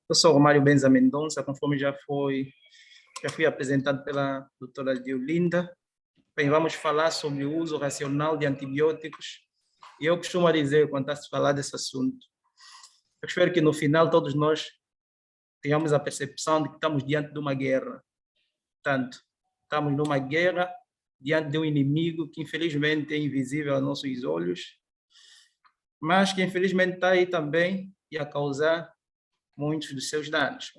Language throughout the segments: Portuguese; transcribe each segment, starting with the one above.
Eu sou Romário Benza Mendonça, conforme já fui apresentado pela doutora Diolinda. Bem, vamos falar sobre o uso racional de antibióticos. E eu costumo dizer, quando está a se falar desse assunto, eu espero que no final todos nós tenhamos a percepção de que estamos diante de uma guerra. Portanto, estamos numa guerra diante de um inimigo que infelizmente é invisível aos nossos olhos, mas que infelizmente está aí também e a causar muitos dos seus danos.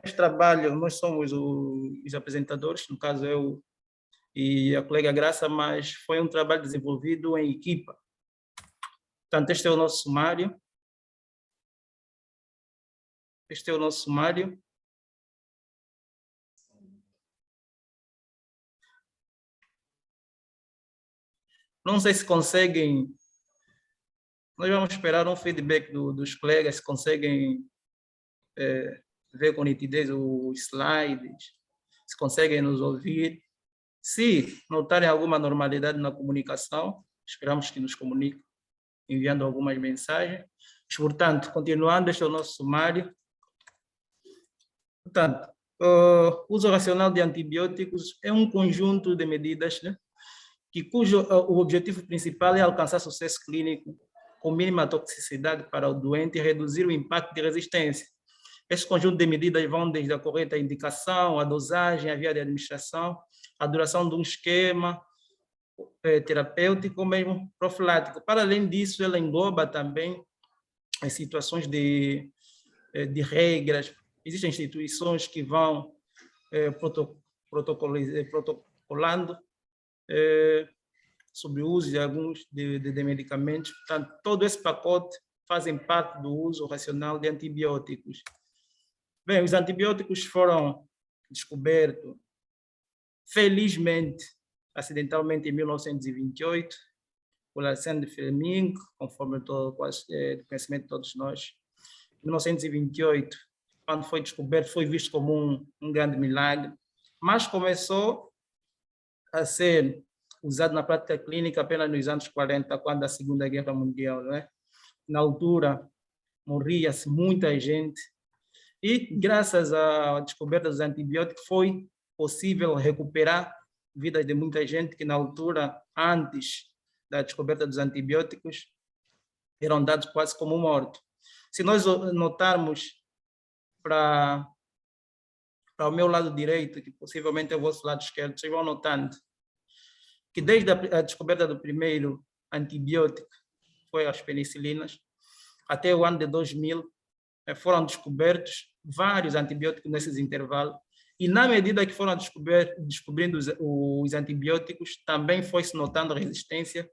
Este trabalho, nós somos os apresentadores, no caso eu e a colega Graça, mas foi um trabalho desenvolvido em equipa. Portanto, este é o nosso sumário. Este é o nosso sumário. Não sei se conseguem. Nós vamos esperar um feedback dos colegas, se conseguem ver com nitidez os slides, se conseguem nos ouvir. Se notarem alguma normalidade na comunicação, esperamos que nos comuniquem, enviando algumas mensagens. Portanto, continuando, este é o nosso sumário. Portanto, o uso racional de antibióticos é um conjunto de medidas, né, cujo o objetivo principal é alcançar sucesso clínico com mínima toxicidade para o doente e reduzir o impacto de resistência. Este conjunto de medidas vão desde a correta indicação, a dosagem, a via de administração, a duração de um esquema terapêutico ou mesmo profilático. Para além disso, ela engloba também as situações de regras. Existem instituições que vão protocolando sobre o uso de alguns de medicamentos. Portanto, todo esse pacote fazem parte do uso racional de antibióticos. Bem, os antibióticos foram descobertos, felizmente, acidentalmente, em 1928, por Alexandre Fleming, conforme o conhecimento de todos nós. Em 1928, quando foi descoberto, foi visto como um grande milagre, mas começou a ser usado na prática clínica apenas nos anos 40, quando a Segunda Guerra Mundial, não é? Na altura, morria-se muita gente, e graças à descoberta dos antibióticos foi possível recuperar vidas de muita gente que na altura, antes da descoberta dos antibióticos, eram dados quase como mortos. Se nós notarmos para o meu lado direito, que possivelmente é o vosso lado esquerdo, vocês vão notando que desde a descoberta do primeiro antibiótico, foi as penicilinas, até o ano de 2000, foram descobertos vários antibióticos nesses intervalos, e na medida que foram descobrindo os antibióticos, também foi-se notando resistência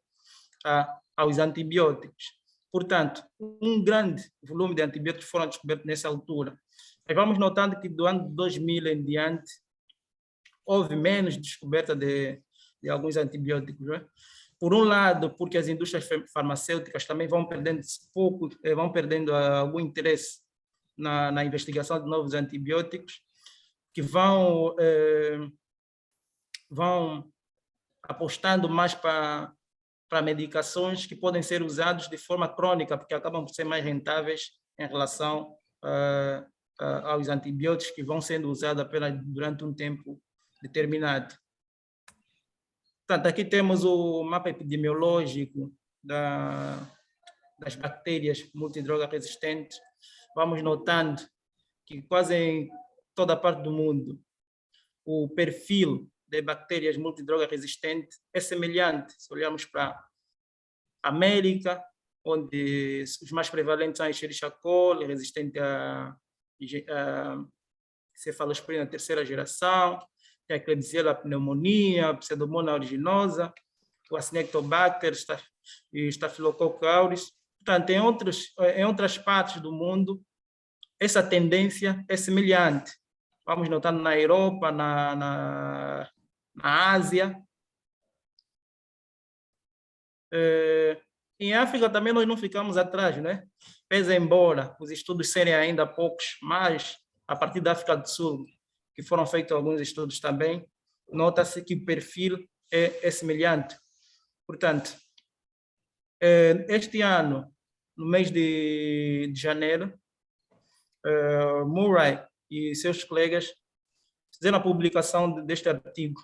aos antibióticos. Portanto, um grande volume de antibióticos foram descobertos nessa altura. Mas vamos notando que do ano de 2000 em diante, houve menos descoberta de alguns antibióticos, não é? Por um lado, porque as indústrias farmacêuticas também vão perdendo algum interesse na investigação de novos antibióticos, que vão apostando mais para medicações que podem ser usados de forma crônica, porque acabam por ser mais rentáveis em relação aos antibióticos que vão sendo usados apenas durante um tempo determinado. Portanto, aqui temos o mapa epidemiológico das bactérias multidroga resistentes. Vamos notando que quase em toda a parte do mundo o perfil de bactérias multidroga resistentes é semelhante. Se olharmos para a América, onde os mais prevalentes são a Escherichia coli, resistente a cefalosporina terceira geração, tem a Klebsiella pneumonia, a Pseudomonas aeruginosa, o Acinetobacter e Staphylococcus aureus. Portanto, em outras partes do mundo, essa tendência é semelhante. Vamos notando na Europa, na Ásia. Em África também nós não ficamos atrás, né? Pese embora os estudos serem ainda poucos, mas a partir da África do Sul, que foram feitos alguns estudos também, nota-se que o perfil é semelhante. Portanto, Este ano, no mês de janeiro, Murray e seus colegas fizeram a publicação deste artigo,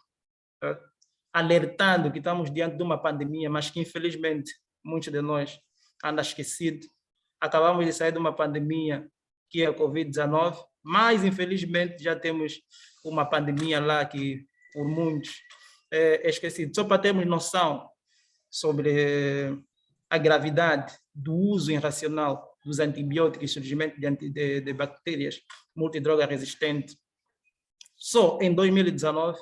alertando que estamos diante de uma pandemia, mas que infelizmente muitos de nós andam esquecidos. Acabamos de sair de uma pandemia que é a Covid-19, mas infelizmente já temos uma pandemia lá que por muitos é esquecido. Só para termos noção sobre a gravidade do uso irracional dos antibióticos e surgimento de bactérias multidroga resistentes, só em 2019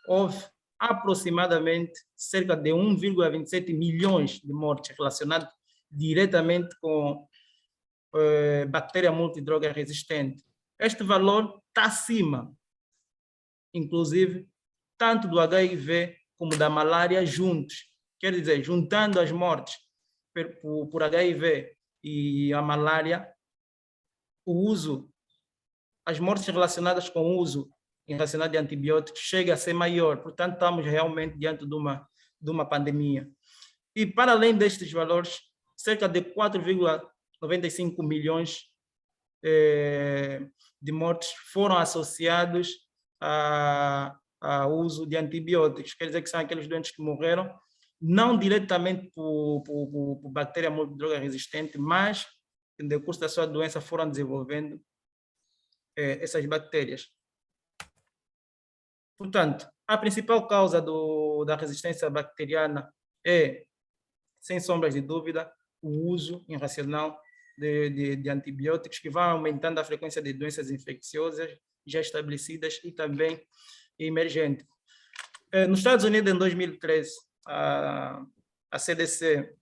houve aproximadamente cerca de 1,27 milhões de mortes relacionadas diretamente com bactéria multidroga resistente. Este valor está acima, inclusive, tanto do HIV como da malária juntos. Quer dizer, juntando as mortes por HIV e a malária, o uso, as mortes relacionadas com o uso irracional de antibióticos chega a ser maior. Portanto, estamos realmente diante de uma pandemia. E, para além destes valores, cerca de 4,95 milhões de mortes foram associados ao uso de antibióticos. Quer dizer que são aqueles doentes que morreram, não diretamente por bactéria multidroga resistente, mas no decurso da sua doença foram desenvolvendo essas bactérias. Portanto, a principal causa da resistência bacteriana é, sem sombras de dúvida, o uso irracional de antibióticos, que vai aumentando a frequência de doenças infecciosas já estabelecidas e também emergentes. Nos Estados Unidos, em 2013, a CDC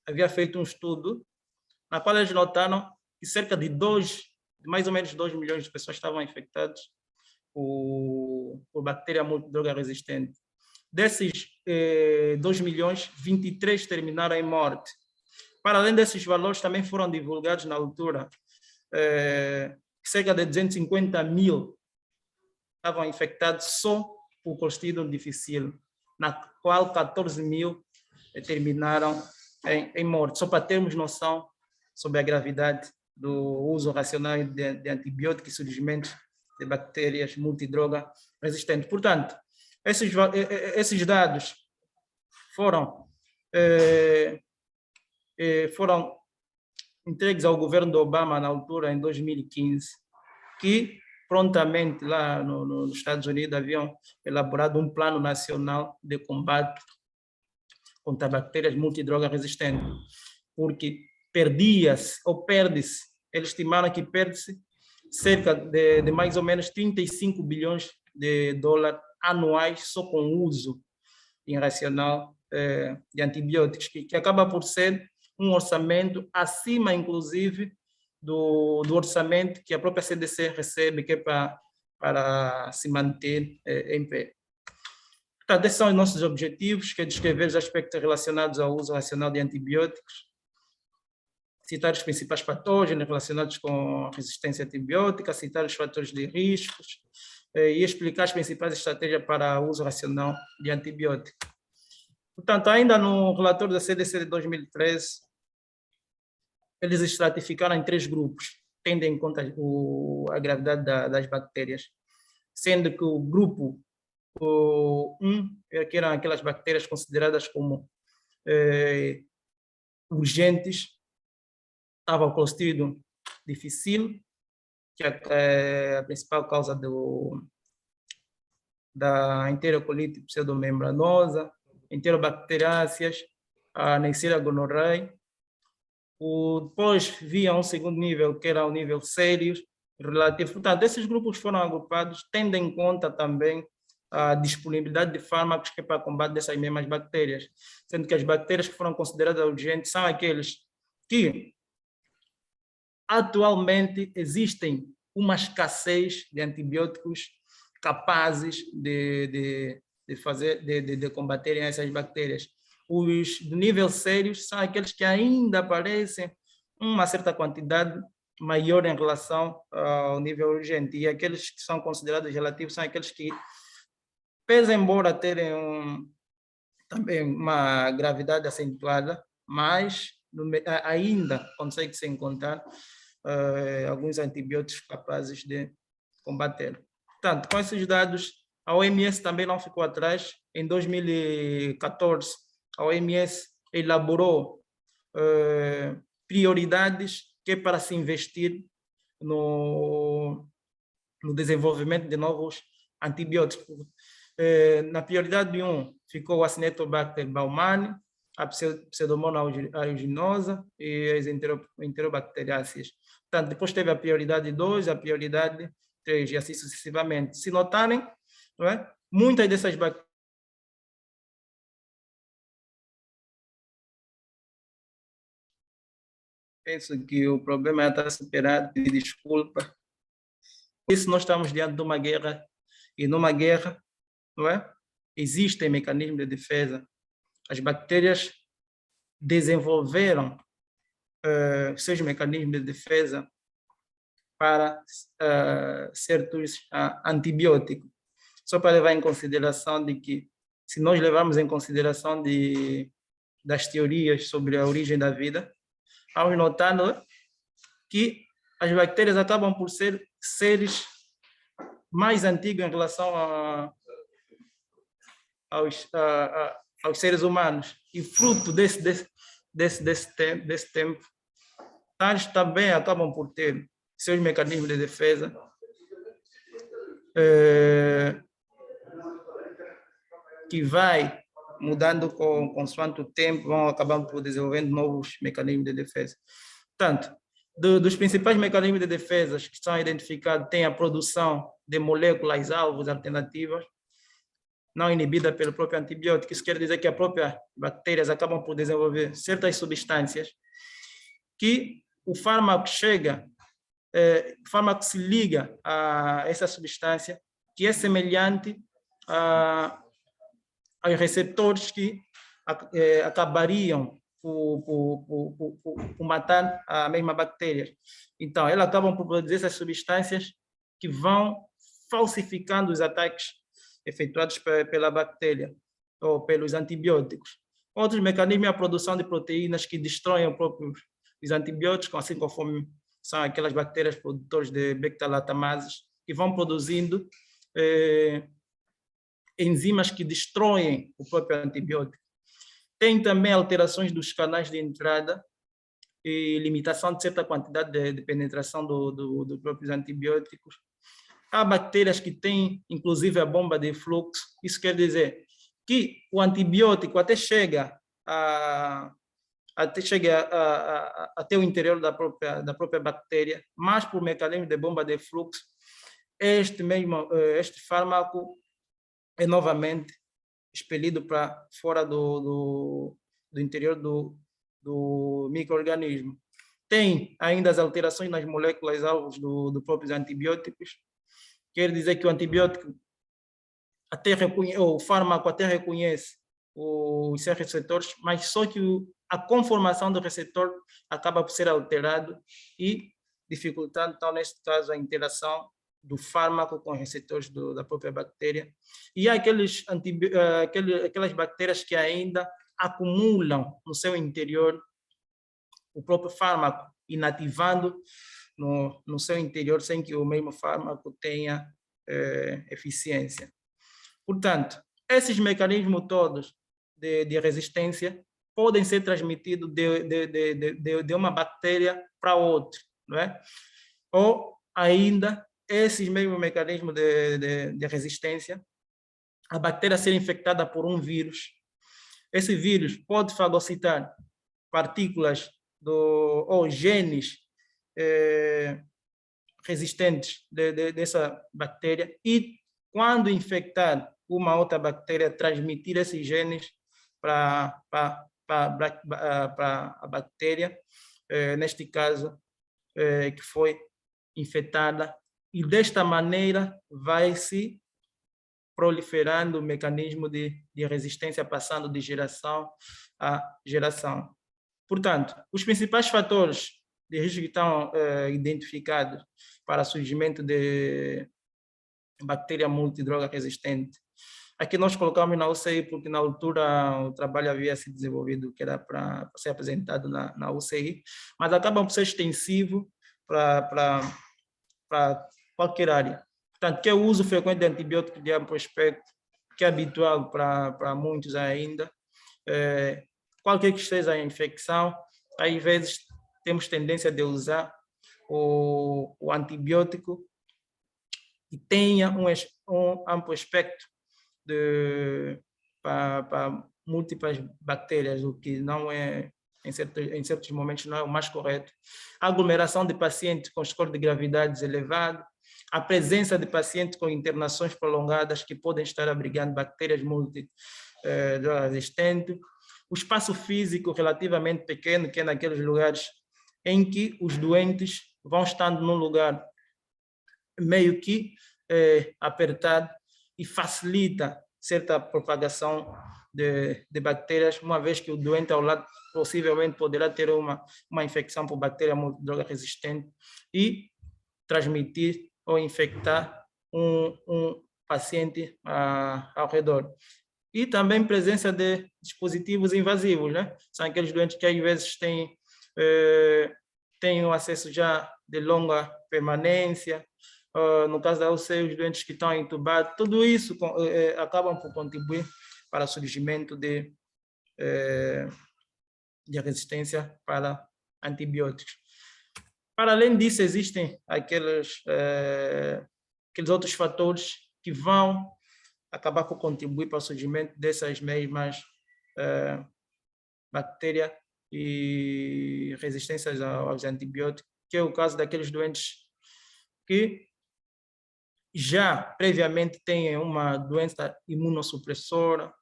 havia feito um estudo na qual eles notaram que cerca de mais ou menos 2 milhões de pessoas estavam infectadas por bactéria multidroga resistente. Desses 2 milhões, 23 terminaram em morte. Para além desses valores, também foram divulgados na altura cerca de 250 mil estavam infectados só por Clostridium difficile, na qual 14 mil terminaram em morte. Só para termos noção sobre a gravidade do uso racional de antibióticos e surgimento de bactérias multidroga resistentes. Portanto, esses dados foram entregues ao governo de Obama na altura, em 2015, que prontamente lá nos Estados Unidos haviam elaborado um plano nacional de combate contra bactérias multidroga resistentes, porque perde-se, eles estimaram que perde-se cerca de mais ou menos 35 bilhões de dólares anuais só com o uso irracional de antibióticos, que acaba por ser um orçamento acima, inclusive, do orçamento que a própria CDC recebe, que é para se manter em pé. Portanto, esses são os nossos objetivos, que é descrever os aspectos relacionados ao uso racional de antibióticos, citar os principais patógenos relacionados com a resistência antibiótica, citar os fatores de riscos e explicar as principais estratégias para o uso racional de antibióticos. Portanto, ainda no relatório da CDC de 2013, eles estratificaram em 3 grupos, tendo em conta a gravidade das bactérias, sendo que o grupo 1, que eram aquelas bactérias consideradas como urgentes, estava o Clostridium difficile, que é a principal causa da enterocolite pseudomembranosa, enterobacteriáceas, a Neisseria gonorrhoeae. Depois via um segundo nível, que era o nível sérios, relativo. Portanto, esses grupos foram agrupados, tendo em conta também a disponibilidade de fármacos que é para combate dessas mesmas bactérias, sendo que as bactérias que foram consideradas urgentes são aqueles que atualmente existem uma escassez de antibióticos capazes de combaterem essas bactérias. Os de nível sérios são aqueles que ainda aparecem uma certa quantidade maior em relação ao nível urgente, e aqueles que são considerados relativos são aqueles que, pese embora terem também uma gravidade acentuada, mas ainda consegue-se encontrar alguns antibióticos capazes de combater. Portanto, com esses dados, a OMS também não ficou atrás. Em 2014, a OMS elaborou prioridades que é para se investir no desenvolvimento de novos antibióticos. Na prioridade 1 ficou o Acinetobacter baumannii, a Pseudomonas aeruginosa e as enterobacteriáceas. Portanto, depois teve a prioridade 2, a prioridade 3 e assim sucessivamente. Se notarem, não é? Muitas dessas bactérias penso que o problema está superado, e desculpa. Isso nós estamos diante de uma guerra, e numa guerra, não é? Existem mecanismos de defesa. As bactérias desenvolveram seus mecanismos de defesa para certos antibióticos. Só para levar em consideração de que, se nós levarmos em consideração das teorias sobre a origem da vida, vamos notando que as bactérias acabam por ser seres mais antigos em relação aos seres humanos. E fruto desse tempo, tais também acabam por ter seus mecanismos de defesa que vai mudando consoante o tempo, vão acabando por desenvolvendo novos mecanismos de defesa. Portanto, dos principais mecanismos de defesa que são identificados, tem a produção de moléculas alvos alternativas, não inibida pelo próprio antibiótico. Isso quer dizer que as próprias bactérias acabam por desenvolver certas substâncias que o fármaco o fármaco se liga a essa substância que é semelhante aos receptores que acabariam por matar a mesma bactéria. Então, elas acabam por produzir essas substâncias que vão falsificando os ataques efetuados pela bactéria ou pelos antibióticos. Outros mecanismos é a produção de proteínas que destroem os antibióticos, assim conforme são aquelas bactérias produtoras de beta-lactamases, que vão produzindo enzimas que destroem o próprio antibiótico. Tem também alterações dos canais de entrada e limitação de certa quantidade de penetração dos próprios antibióticos. Há bactérias que têm, inclusive, a bomba de fluxo. Isso quer dizer que o antibiótico até chega até o interior da própria bactéria, mas por mecanismo de bomba de fluxo, este fármaco é novamente expelido para fora do interior do micro-organismo. Tem ainda as alterações nas moléculas alvos dos próprios antibióticos. Quer dizer que o antibiótico o fármaco até reconhece os seus receptores, mas só que a conformação do receptor acaba por ser alterado e dificultando, então, neste caso, a interação do fármaco com os receptores da própria bactéria. E há aquelas bactérias que ainda acumulam no seu interior o próprio fármaco, inativando no seu interior, sem que o mesmo fármaco tenha eficiência. Portanto, esses mecanismos todos de resistência podem ser transmitidos de uma bactéria para outra, não é? Ou ainda, esses mesmos mecanismos de resistência, a bactéria ser infectada por um vírus. Esse vírus pode fagocitar partículas ou genes resistentes dessa bactéria e, quando infectar uma outra bactéria, transmitir esses genes para a bactéria, neste caso, que foi infectada, e desta maneira vai se proliferando o mecanismo de resistência, passando de geração a geração. Portanto, os principais fatores de risco que estão identificados para o surgimento de bactéria multidroga resistente Aqui nós colocamos na UCI porque na altura o trabalho havia sido desenvolvido que era para ser apresentado na UCI, mas acaba por ser extensivo para qualquer área. Portanto, que é o uso frequente de antibióticos de amplo espectro, que é habitual para muitos ainda, qualquer que seja a infecção, às vezes temos tendência de usar o antibiótico que tenha um amplo espectro para múltiplas bactérias, o que não é, em certos momentos, não é o mais correto. A aglomeração de pacientes com score de gravidade elevado, a presença de pacientes com internações prolongadas que podem estar abrigando bactérias multi-resistentes, o espaço físico relativamente pequeno, que é naqueles lugares em que os doentes vão estando num lugar meio que apertado e facilita certa propagação de bactérias, uma vez que o doente ao lado possivelmente poderá ter uma infecção por bactéria multidroga resistente e transmitir ou infectar um paciente ao redor. E também presença de dispositivos invasivos, né? São aqueles doentes que às vezes têm um acesso já de longa permanência, no caso da UCI, os doentes que estão entubados, tudo isso acabam por contribuir para o surgimento de resistência para antibióticos. Para além disso, existem aqueles outros fatores que vão acabar por contribuir para o surgimento dessas mesmas bactérias e resistências aos antibióticos, que é o caso daqueles doentes que já previamente têm uma doença imunossupressora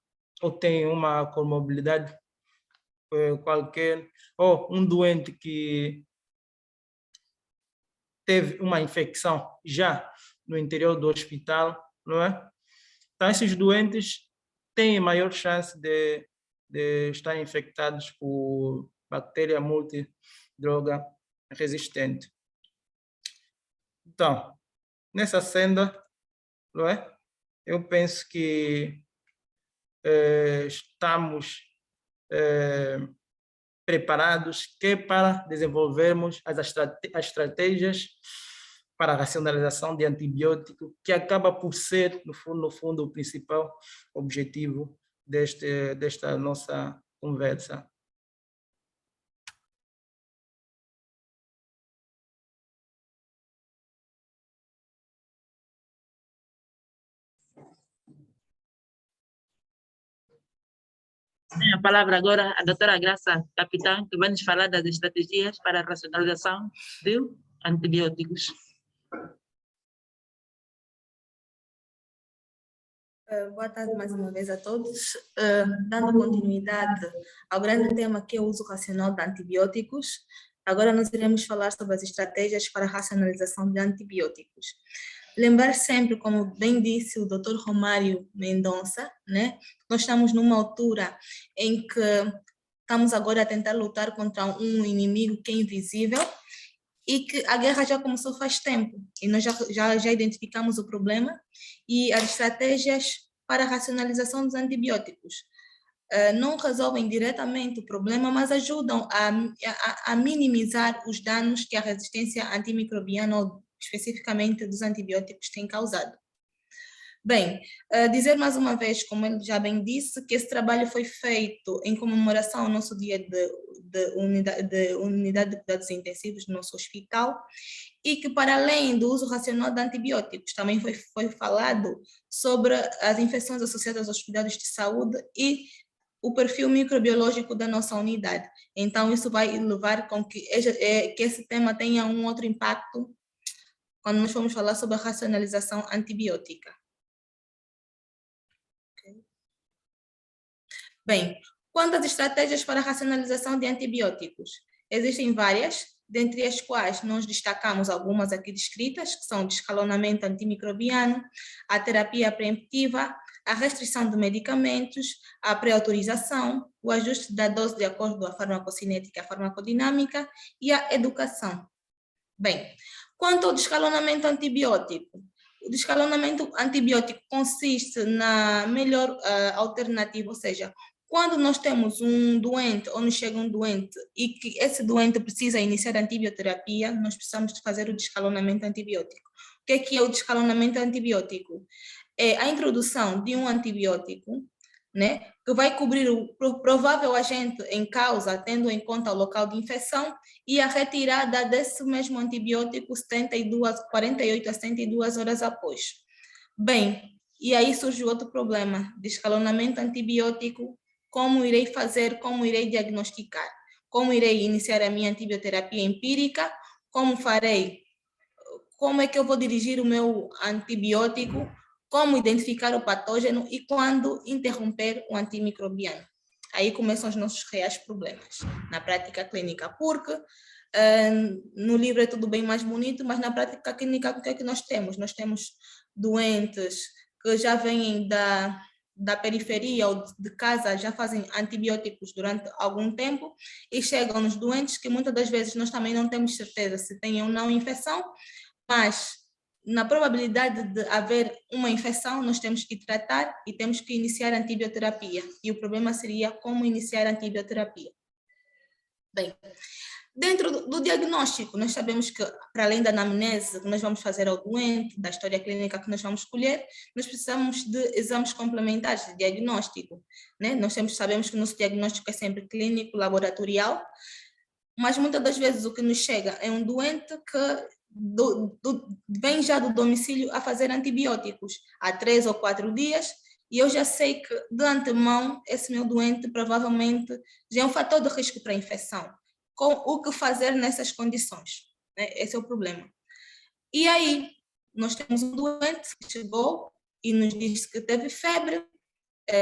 ou têm uma comorbidade qualquer, ou um doente que teve uma infecção já no interior do hospital, não é? Então, esses doentes têm maior chance de estarem infectados por bactéria multidroga resistente. Então, nessa senda, não é? Eu penso que estamos preparados para desenvolvermos as estratégias para a racionalização de antibiótico, que acaba por ser, no fundo, o principal objetivo desta nossa conversa. Tem a palavra agora a doutora Graça Capitão, que vai nos falar das estratégias para a racionalização de antibióticos. Boa tarde mais uma vez a todos. Dando continuidade ao grande tema que é o uso racional de antibióticos, agora nós iremos falar sobre as estratégias para a racionalização de antibióticos. Lembrar sempre, como bem disse o Dr. Romário Mendonça, né? Nós estamos numa altura em que estamos agora a tentar lutar contra um inimigo que é invisível e que a guerra já começou faz tempo e nós já identificamos o problema e as estratégias para a racionalização dos antibióticos não resolvem diretamente o problema, mas ajudam a minimizar os danos que a resistência antimicrobiana, ou especificamente dos antibióticos, tem causado. Bem, dizer mais uma vez, como ele já bem disse, que esse trabalho foi feito em comemoração ao nosso dia de unidade de cuidados intensivos do nosso hospital e que, para além do uso racional de antibióticos, também foi falado sobre as infecções associadas aos cuidados de saúde e o perfil microbiológico da nossa unidade. Então, isso vai levar com que esse tema tenha um outro impacto quando nós formos falar sobre a racionalização antibiótica. Okay. Bem, quanto às estratégias para a racionalização de antibióticos? Existem várias, dentre as quais nós destacamos algumas aqui descritas, que são o descalonamento antimicrobiano, a terapia preemptiva, a restrição de medicamentos, a pré-autorização, o ajuste da dose de acordo com a farmacocinética e a farmacodinâmica e a educação. Bem, quanto ao descalonamento antibiótico, descalonamento antibiótico consiste na melhor alternativa, ou seja, quando nós temos um doente ou nos chega um doente e que esse doente precisa iniciar antibioterapia, nós precisamos de fazer o descalonamento antibiótico. O que é o descalonamento antibiótico? É a introdução de um antibiótico, né, que vai cobrir o provável agente em causa, tendo em conta o local de infecção, e a retirada desse mesmo antibiótico 48 a 72 horas após. Bem, e aí surge outro problema, descalonamento antibiótico, como irei fazer, como irei diagnosticar, como irei iniciar a minha antibioterapia empírica, como farei, como é que eu vou dirigir o meu antibiótico, como identificar o patógeno e quando interromper o antimicrobiano. Aí começam os nossos reais problemas na prática clínica, porque no livro é tudo bem mais bonito, mas na prática clínica o que é que nós temos? Nós temos doentes que já vêm da periferia ou de casa, já fazem antibióticos durante algum tempo e chegam nos doentes que muitas das vezes nós também não temos certeza se têm ou não infecção, mas na probabilidade de haver uma infecção, nós temos que tratar e temos que iniciar a antibioterapia. E o problema seria como iniciar a antibioterapia. Bem, dentro do diagnóstico, nós sabemos que, para além da anamnese que nós vamos fazer ao doente, da história clínica que nós vamos escolher, nós precisamos de exames complementares de diagnóstico, né? Nós sempre sabemos que o nosso diagnóstico é sempre clínico, laboratorial, mas muitas das vezes o que nos chega é um doente que vem já do domicílio a fazer antibióticos há 3 ou 4 dias, e eu já sei que, de antemão, esse meu doente provavelmente já é um fator de risco para a infecção. Com o que fazer nessas condições? Né? Esse é o problema. E aí, nós temos um doente que chegou e nos disse que teve febre,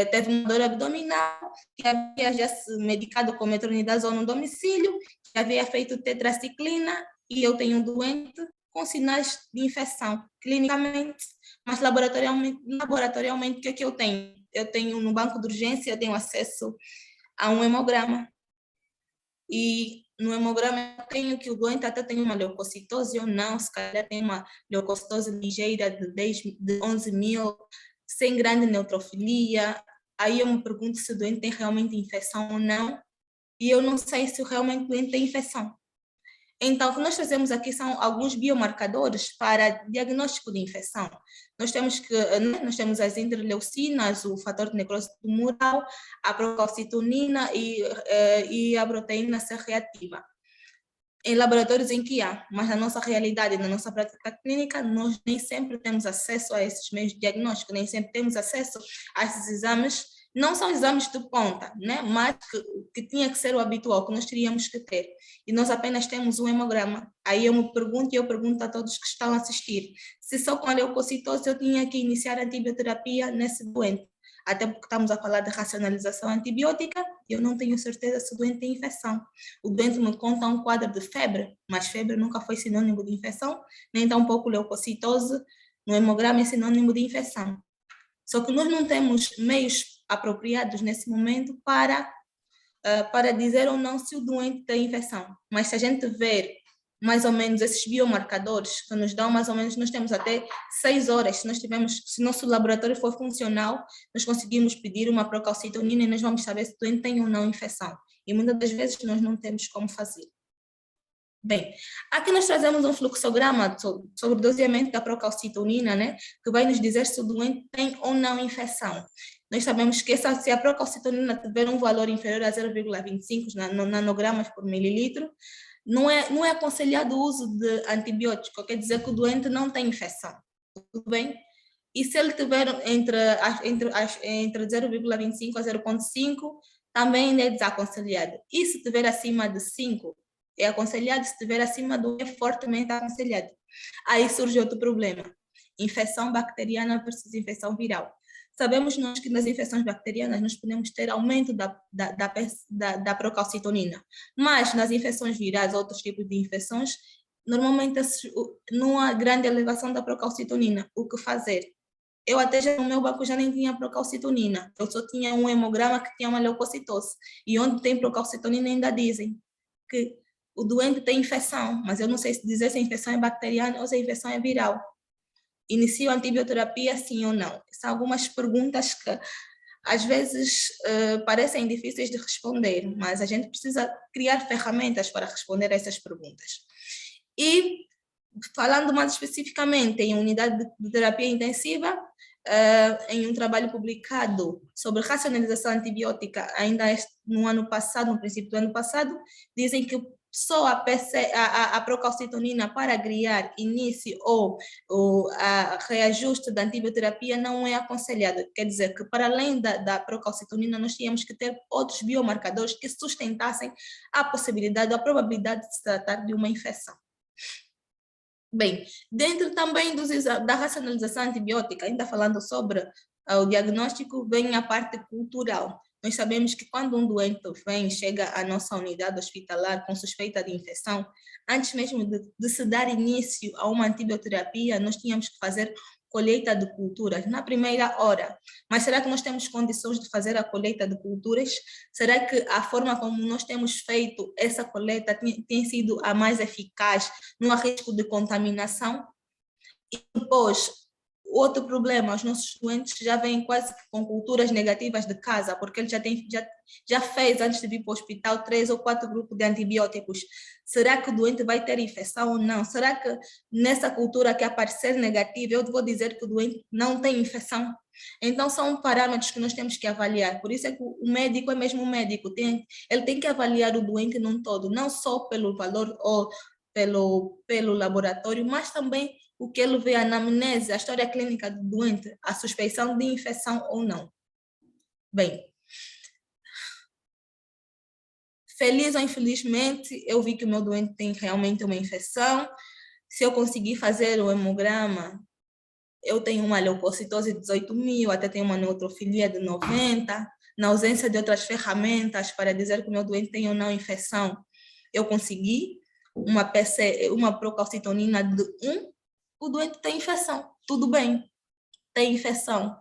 teve uma dor abdominal, que havia já se medicado com metronidazol no domicílio, que havia feito tetraciclina, e eu tenho um doente com sinais de infecção clinicamente, mas laboratorialmente o que é que eu tenho? Eu tenho no banco de urgência, eu tenho acesso a um hemograma, e no hemograma eu tenho que o doente até tem uma leucocitose ou não, se calhar tem uma leucocitose ligeira de 11 mil, sem grande neutrofilia. Aí eu me pergunto se o doente tem realmente infecção ou não, e eu não sei se realmente o doente tem infecção. Então, o que nós fazemos aqui são alguns biomarcadores para diagnóstico de infecção. Nós temos as interleucinas, o fator de necrose tumoral, a procalcitonina e a proteína C reativa. Em laboratórios em que há, mas na nossa realidade, na nossa prática clínica, nós nem sempre temos acesso a esses meios de diagnóstico, nem sempre temos acesso a esses exames. Não são exames de ponta, né? Mas que tinha que ser o habitual, que nós teríamos que ter. E nós apenas temos um hemograma. Aí eu me pergunto, e eu pergunto a todos que estão a assistir, se só com a leucocitose eu tinha que iniciar a antibioterapia nesse doente. Até porque estamos a falar de racionalização antibiótica, e eu não tenho certeza se o doente tem infecção. O doente me conta um quadro de febre, mas febre nunca foi sinônimo de infecção, nem tampouco leucocitose no hemograma é sinônimo de infecção. Só que nós não temos meios apropriados nesse momento para dizer ou não se o doente tem infecção. Mas se a gente ver mais ou menos esses biomarcadores que nos dão mais ou menos, nós temos até 6 horas, se nosso laboratório for funcional, nós conseguimos pedir uma procalcitonina e nós vamos saber se o doente tem ou não infecção. E muitas das vezes nós não temos como fazer. Bem, aqui nós trazemos um fluxograma sobre o doseamento da procalcitonina, né, que vai nos dizer se o doente tem ou não infecção. Nós sabemos que se a procalcitonina tiver um valor inferior a 0,25 nanogramas por mililitro, não é aconselhado o uso de antibiótico, quer dizer que o doente não tem infecção, tudo bem? E se ele tiver entre 0,25 a 0,5, também é desaconselhado. E se tiver acima de 5, é aconselhado, se estiver acima do é fortemente aconselhado. Aí surge outro problema, infecção bacteriana versus infecção viral. Sabemos nós que nas infecções bacterianas nós podemos ter aumento da procalcitonina, mas nas infecções virais, outros tipos de infecções, normalmente não há grande elevação da procalcitonina. O que fazer? Eu até já no meu banco já nem tinha procalcitonina, eu só tinha um hemograma que tinha uma leucocitose, e onde tem procalcitonina ainda dizem que o doente tem infecção, mas eu não sei dizer se a infecção é bacteriana ou se a infecção é viral. inicio antibioterapia, sim ou não? São algumas perguntas que às vezes parecem difíceis de responder, mas a gente precisa criar ferramentas para responder a essas perguntas. E, falando mais especificamente em unidade de terapia intensiva, em um trabalho publicado sobre racionalização antibiótica, ainda no ano passado, no princípio do ano passado, dizem que só a procalcitonina para agregar início ou a reajuste da antibioterapia não é aconselhado. Quer dizer que, para além da procalcitonina, nós tínhamos que ter outros biomarcadores que sustentassem a possibilidade, a probabilidade de se tratar de uma infecção. Bem, dentro também da racionalização antibiótica, ainda falando sobre o diagnóstico, vem a parte cultural. Nós sabemos que quando um doente chega à nossa unidade hospitalar com suspeita de infecção, antes mesmo de se dar início a uma antibioterapia, nós tínhamos que fazer colheita de culturas na primeira hora. Mas será que nós temos condições de fazer a colheita de culturas? Será que a forma como nós temos feito essa colheita tem sido a mais eficaz no risco de contaminação? E depois, outro problema, os nossos doentes já vêm quase com culturas negativas de casa, porque ele já fez, antes de vir para o hospital, 3 ou 4 grupos de antibióticos. Será que o doente vai ter infecção ou não? Será que nessa cultura que aparecer negativa, eu vou dizer que o doente não tem infecção? Então, são parâmetros que nós temos que avaliar. Por isso é que o médico é mesmo um médico. Ele tem que avaliar o doente num todo, não só pelo valor ou pelo laboratório, mas também o que ele vê, a anamnese, a história clínica do doente, a suspeição de infecção ou não. Bem, feliz ou infelizmente, eu vi que o meu doente tem realmente uma infecção. Se eu conseguir fazer o hemograma, eu tenho uma leucocitose de 18.000, até tenho uma neutrofilia de 90. Na ausência de outras ferramentas para dizer que o meu doente tem ou não infecção, eu consegui uma procalcitonina de 1, o doente tem infecção. Tudo bem, tem infecção.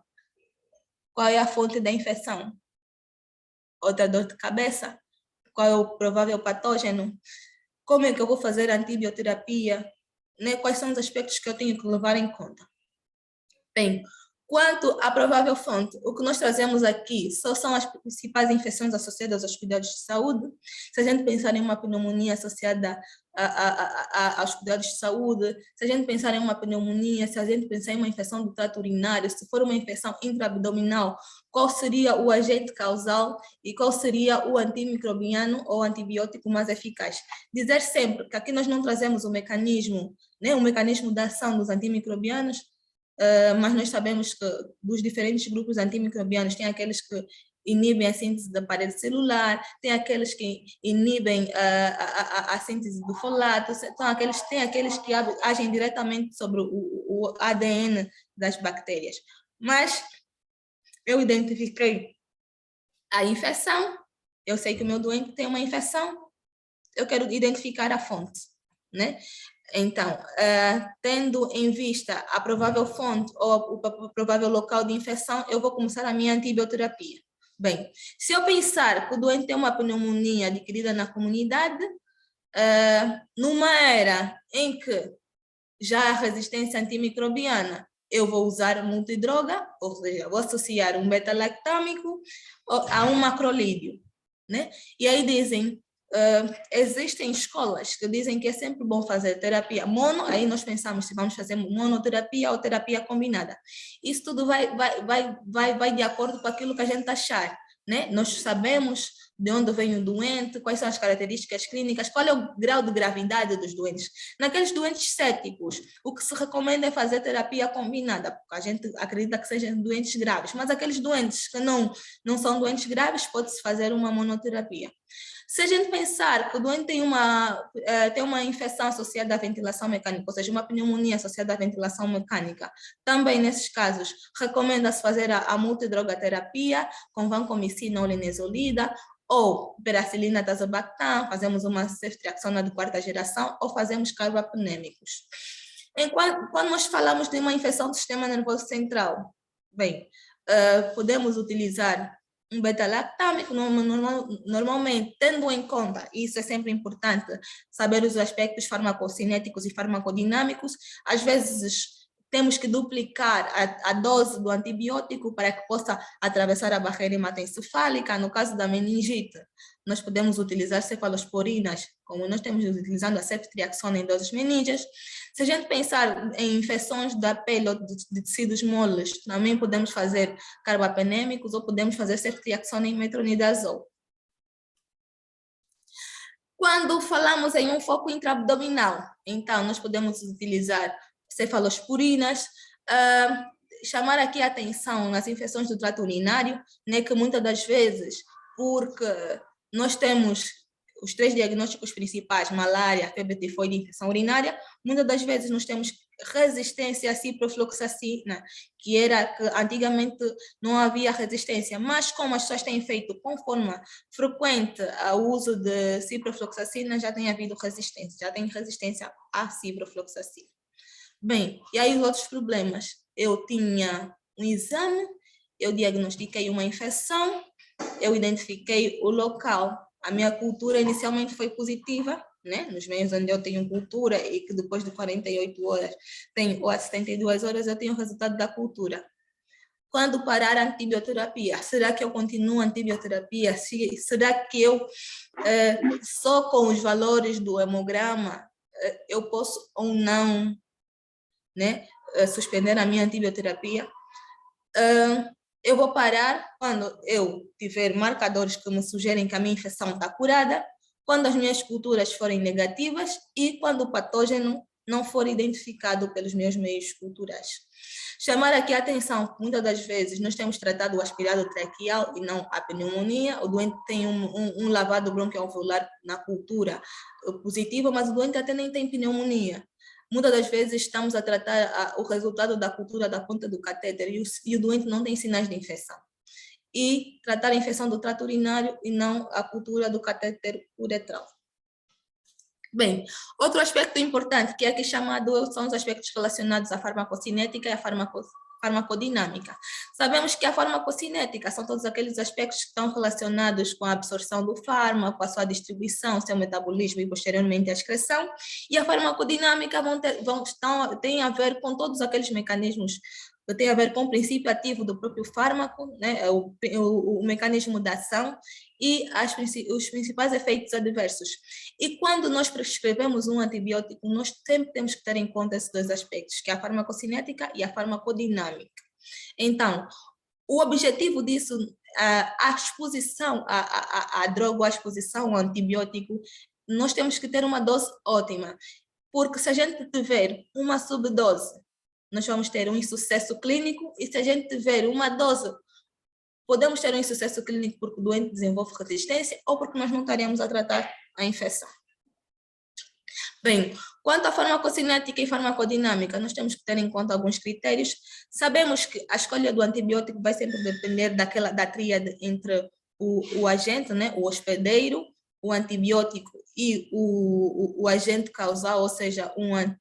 Qual é a fonte da infecção? Outra dor de cabeça? Qual é o provável patógeno? Como é que eu vou fazer a antibioterapia? Né? Quais são os aspectos que eu tenho que levar em conta? Bem, quanto à provável fonte, o que nós trazemos aqui são as principais infecções associadas aos cuidados de saúde. Se a gente pensar em uma pneumonia associada aos cuidados de saúde, se a gente pensar em uma pneumonia, se a gente pensar em uma infecção do trato urinário, se for uma infecção intraabdominal, qual seria o agente causal e qual seria o antimicrobiano ou antibiótico mais eficaz? Dizer sempre que aqui nós não trazemos o mecanismo, né, o mecanismo da ação dos antimicrobianos, mas nós sabemos que dos diferentes grupos antimicrobianos tem aqueles que inibem a síntese da parede celular, tem aqueles que inibem a síntese do folato, tem aqueles que agem diretamente sobre o ADN das bactérias. Mas eu identifiquei a infecção, eu sei que o meu doente tem uma infecção, eu quero identificar a fonte, né? Então, tendo em vista a provável fonte ou o provável local de infecção, eu vou começar a minha antibioterapia. Bem, se eu pensar que o doente tem uma pneumonia adquirida na comunidade, numa era em que já há resistência antimicrobiana, eu vou usar multidroga, ou seja, vou associar um beta-lactâmico a um macrolídeo, né? E aí dizem, existem escolas que dizem que é sempre bom fazer terapia mono, aí nós pensamos se vamos fazer monoterapia ou terapia combinada. Isso tudo vai de acordo com aquilo que a gente achar, né? Nós sabemos de onde vem o doente, quais são as características clínicas, qual é o grau de gravidade dos doentes. Naqueles doentes céticos, o que se recomenda é fazer terapia combinada, porque a gente acredita que sejam doentes graves, mas aqueles doentes que não são doentes graves, pode-se fazer uma monoterapia. Se a gente pensar que o doente tem uma infecção associada à ventilação mecânica, ou seja, uma pneumonia associada à ventilação mecânica, também nesses casos recomenda-se fazer a multidrogaterapia com vancomicina ou linezolida, ou peracilina tazobactam, fazemos uma ceftriaxona de 4ª geração, ou fazemos carbapnêmicos. Quando nós falamos de uma infecção do sistema nervoso central, bem, podemos utilizar um beta-lactâmico, normalmente, tendo em conta, e isso é sempre importante, saber os aspectos farmacocinéticos e farmacodinâmicos, às vezes temos que duplicar a dose do antibiótico para que possa atravessar a barreira hematoencefálica. No caso da meningite, nós podemos utilizar cefalosporinas, como nós estamos utilizando a ceftriaxona em doses meninges. Se a gente pensar em infecções da pele ou de tecidos moles, também podemos fazer carbapenêmicos ou podemos fazer ceftriaxona em metronidazol. Quando falamos em um foco intraabdominal, então nós podemos utilizar cefalosporinas, chamar aqui a atenção nas infecções do trato urinário, né, que muitas das vezes, porque nós temos os 3 diagnósticos principais, malária, febre tifoide e infecção urinária, muitas das vezes nós temos resistência à ciprofloxacina, que era que antigamente não havia resistência, mas como as pessoas têm feito com forma frequente o uso de ciprofloxacina, já tem havido resistência, já tem resistência à ciprofloxacina. Bem, e aí os outros problemas? Eu tinha um exame, eu diagnostiquei uma infecção, eu identifiquei o local. A minha cultura inicialmente foi positiva, né? Nos meios onde eu tenho cultura e que depois de 48 horas ou a 72 horas eu tenho o resultado da cultura. Quando parar a antibioterapia, será que eu continuo a antibioterapia? Será que eu, só com os valores do hemograma, eu posso ou não, né, suspender a minha antibioterapia? Eu vou parar quando eu tiver marcadores que me sugerem que a minha infecção está curada, quando as minhas culturas forem negativas e quando o patógeno não for identificado pelos meus meios culturais. Chamar aqui a atenção, muitas das vezes nós temos tratado o aspirado traqueal e não a pneumonia, o doente tem um lavado bronquialveolar na cultura positivo, mas o doente até nem tem pneumonia. Muitas das vezes estamos a tratar o resultado da cultura da ponta do catéter e o doente não tem sinais de infecção. E tratar a infecção do trato urinário e não a cultura do catéter uretral. Bem, outro aspecto importante que é aqui chamado são os aspectos relacionados à farmacocinética e à farmacodinâmica. Sabemos que a farmacocinética são todos aqueles aspectos que estão relacionados com a absorção do fármaco, a sua distribuição, seu metabolismo e posteriormente a excreção, e a farmacodinâmica tem a ver com todos aqueles mecanismos que têm a ver com o princípio ativo do próprio fármaco, né, o mecanismo de ação e os principais efeitos adversos. E quando nós prescrevemos um antibiótico, nós sempre temos que ter em conta esses 2 aspectos, que é a farmacocinética e a farmacodinâmica. Então, o objetivo disso, a exposição à droga, a exposição ao antibiótico, nós temos que ter uma dose ótima, porque se a gente tiver uma subdose, nós vamos ter um insucesso clínico, e se a gente tiver uma dose, podemos ter um insucesso clínico porque o doente desenvolve resistência ou porque nós não estaremos a tratar a infecção. Bem, quanto à farmacocinética e farmacodinâmica, nós temos que ter em conta alguns critérios. Sabemos que a escolha do antibiótico vai sempre depender da tríade entre o agente, né, o hospedeiro, o antibiótico e o agente causal, ou seja,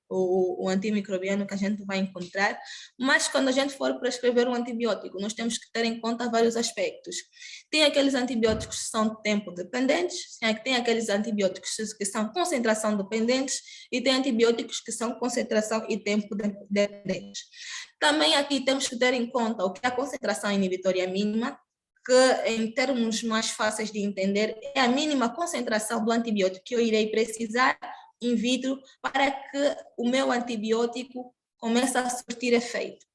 o antimicrobiano que a gente vai encontrar. Mas quando a gente for prescrever um antibiótico, nós temos que ter em conta vários aspectos. Tem aqueles antibióticos que são tempo dependentes, tem aqueles antibióticos que são concentração dependentes e tem antibióticos que são concentração e tempo dependentes. Também aqui temos que ter em conta o que é a concentração inibitória mínima, que em termos mais fáceis de entender é a mínima concentração do antibiótico que eu irei precisar in vitro para que o meu antibiótico comece a surtir efeito.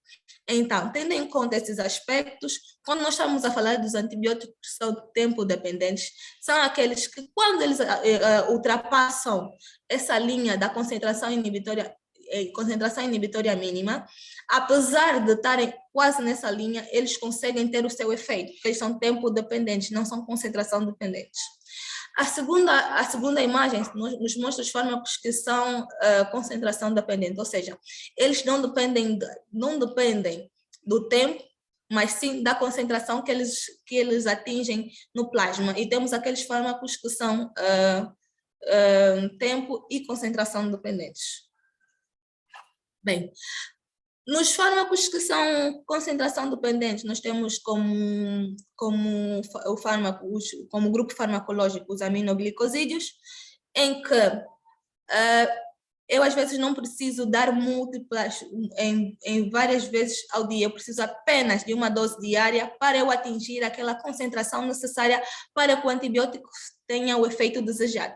Então, tendo em conta esses aspectos, quando nós estamos a falar dos antibióticos que são tempo dependentes, são aqueles que quando eles ultrapassam essa linha da concentração inibitória mínima, apesar de estarem quase nessa linha, eles conseguem ter o seu efeito, porque eles são tempo dependentes, não são concentração dependentes. A segunda imagem nos mostra os fármacos que são concentração dependente, ou seja, eles não dependem do tempo, mas sim da concentração que eles atingem no plasma. E temos aqueles fármacos que são tempo e concentração dependentes. Bem, nos fármacos que são concentração dependentes, nós temos como grupo farmacológico os aminoglicosídeos, em que eu às vezes não preciso dar múltiplas em várias vezes ao dia, eu preciso apenas de uma dose diária para eu atingir aquela concentração necessária para que o antibiótico tenha o efeito desejado.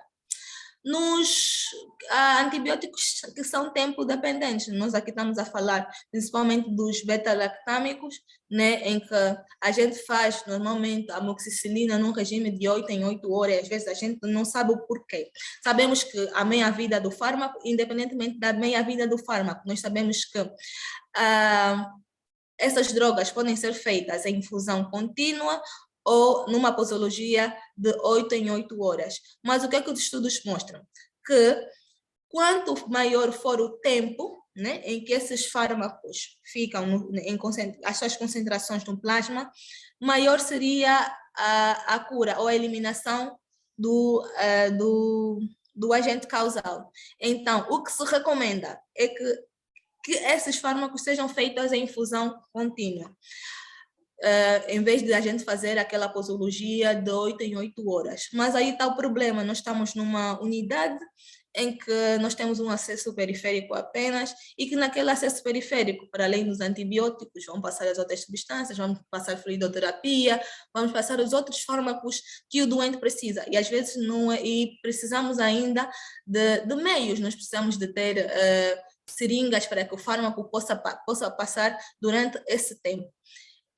Há antibióticos que são tempo dependentes, nós aqui estamos a falar principalmente dos beta-lactâmicos, né, em que a gente faz normalmente a amoxicilina num regime de 8 em 8 horas, às vezes a gente não sabe o porquê. Sabemos que a meia-vida do fármaco, independentemente da meia-vida do fármaco, nós sabemos que essas drogas podem ser feitas em infusão contínua ou numa posologia de 8 em 8 horas. Mas o que é que os estudos mostram? Que quanto maior for o tempo, né, em que esses fármacos ficam as suas concentrações no plasma, maior seria a cura ou a eliminação do agente causal. Então, o que se recomenda é que esses fármacos sejam feitos em infusão contínua. Em vez de a gente fazer aquela posologia de 8 em 8 horas. Mas aí está o problema, nós estamos numa unidade em que nós temos um acesso periférico apenas e que naquele acesso periférico, para além dos antibióticos, vão passar as outras substâncias, vamos passar fluidoterapia, vamos passar os outros fármacos que o doente precisa. E às vezes não é, e precisamos ainda de meios, nós precisamos de ter seringas para que o fármaco possa passar durante esse tempo.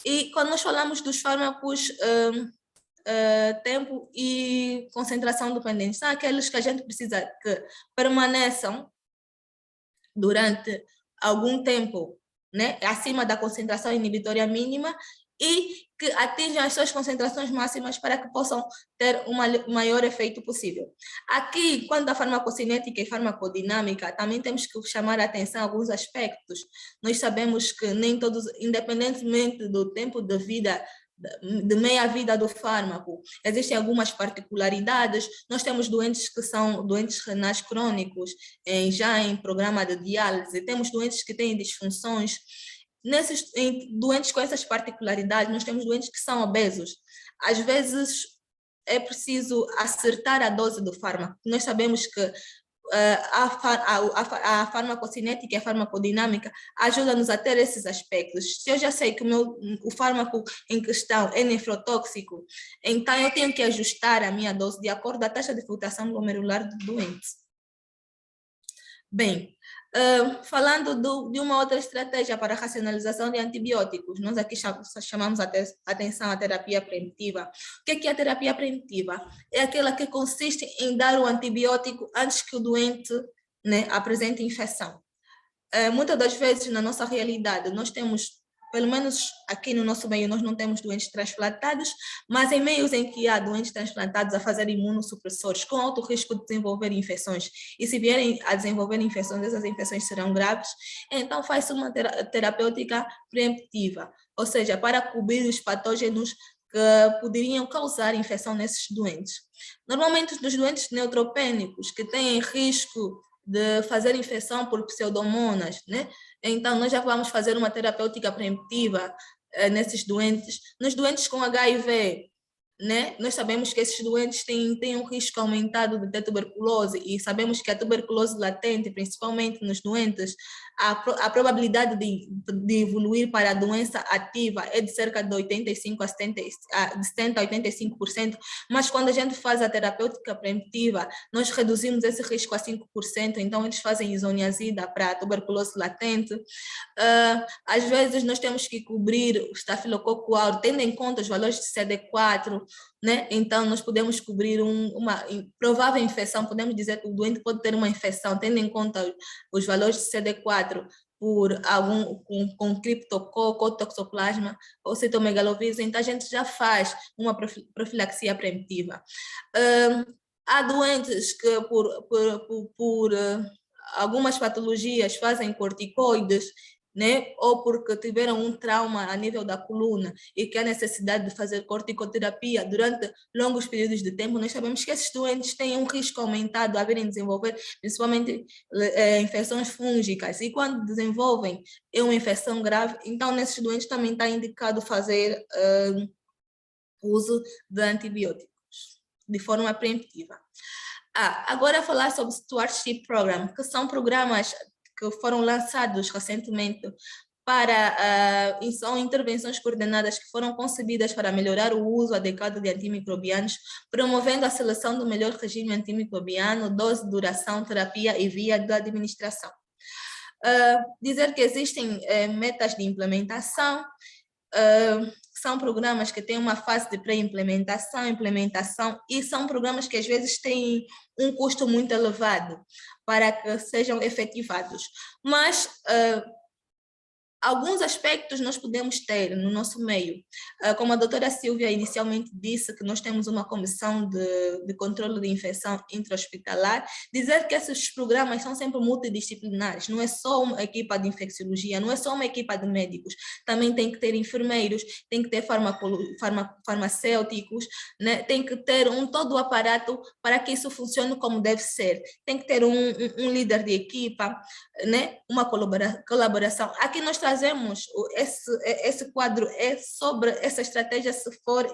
E quando nós falamos dos fármacos tempo e concentração dependentes, são aqueles que a gente precisa que permaneçam durante algum tempo, né, acima da concentração inibitória mínima e que atinjam as suas concentrações máximas para que possam ter o maior efeito possível. Aqui, quando a farmacocinética e farmacodinâmica, também temos que chamar a atenção a alguns aspectos. Nós sabemos que nem todos, independentemente do tempo de vida, de meia-vida do fármaco, existem algumas particularidades. Nós temos doentes que são doentes renais crônicos, já em programa de diálise, temos doentes que têm disfunções. Doentes com essas particularidades, nós temos doentes que são obesos. Às vezes é preciso acertar a dose do fármaco. Nós sabemos que a farmacocinética e a farmacodinâmica ajuda-nos a ter esses aspectos. Se eu já sei que o fármaco em questão é nefrotóxico, então eu tenho que ajustar a minha dose de acordo com a taxa de filtração glomerular do doente. Bem, falando de uma outra estratégia para a racionalização de antibióticos, nós aqui chamamos a atenção à terapia preventiva. O que é a terapia preventiva? É aquela que consiste em dar o antibiótico antes que o doente, né, apresente infecção. Muitas das vezes, na nossa realidade, nós temos, pelo menos aqui no nosso meio, nós não temos doentes transplantados, mas em meios em que há doentes transplantados a fazer imunossupressores com alto risco de desenvolver infecções, e se vierem a desenvolver infecções, essas infecções serão graves, então faz-se uma terapêutica preemptiva, ou seja, para cobrir os patógenos que poderiam causar infecção nesses doentes. Normalmente, dos doentes neutropênicos que têm risco de fazer infecção por pseudomonas, né? Então, nós já vamos fazer uma terapêutica preventiva nesses doentes. Nos doentes com HIV, né? Nós sabemos que esses doentes têm um risco aumentado de ter tuberculose e sabemos que a tuberculose latente, principalmente nos doentes, a probabilidade de evoluir para a doença ativa é de cerca de 85 a 70 a 85%, mas quando a gente faz a terapêutica preventiva, nós reduzimos esse risco a 5%, então eles fazem isoniazida para a tuberculose latente. Às vezes nós temos que cobrir o estafilococo aureus, tendo em conta os valores de CD4, né? Então nós podemos cobrir uma provável infecção, podemos dizer que o doente pode ter uma infecção, tendo em conta os valores de CD4 com criptococo, toxoplasma ou citomegalovírus, então a gente já faz uma profilaxia preventiva. Há doentes que por algumas patologias fazem corticoides, né? Ou porque tiveram um trauma a nível da coluna e que há necessidade de fazer corticoterapia durante longos períodos de tempo, nós sabemos que esses doentes têm um risco aumentado a virem desenvolver, principalmente infecções fúngicas, e quando desenvolvem uma infecção grave, então nesses doentes também está indicado fazer uso de antibióticos de forma preventiva. Agora falar sobre o Stewardship Program, que são programas que foram lançados recentemente são intervenções coordenadas que foram concebidas para melhorar o uso adequado de antimicrobianos, promovendo a seleção do melhor regime antimicrobiano, dose, duração, terapia e via da administração. Dizer que existem metas de implementação, são programas que têm uma fase de pré-implementação, implementação, e são programas que às vezes têm um custo muito elevado para que sejam efetivados. Mas alguns aspectos nós podemos ter no nosso meio. Como a doutora Silvia inicialmente disse, que nós temos uma comissão de controle de infecção intra-hospitalar, dizer que esses programas são sempre multidisciplinares, não é só uma equipa de infecciologia, não é só uma equipa de médicos, também tem que ter enfermeiros, tem que ter farmacêuticos, né? Tem que ter todo o aparato para que isso funcione como deve ser. Tem que ter um líder de equipa, né? Uma colaboração. Aqui nós trazemos esse quadro sobre essa estratégia se for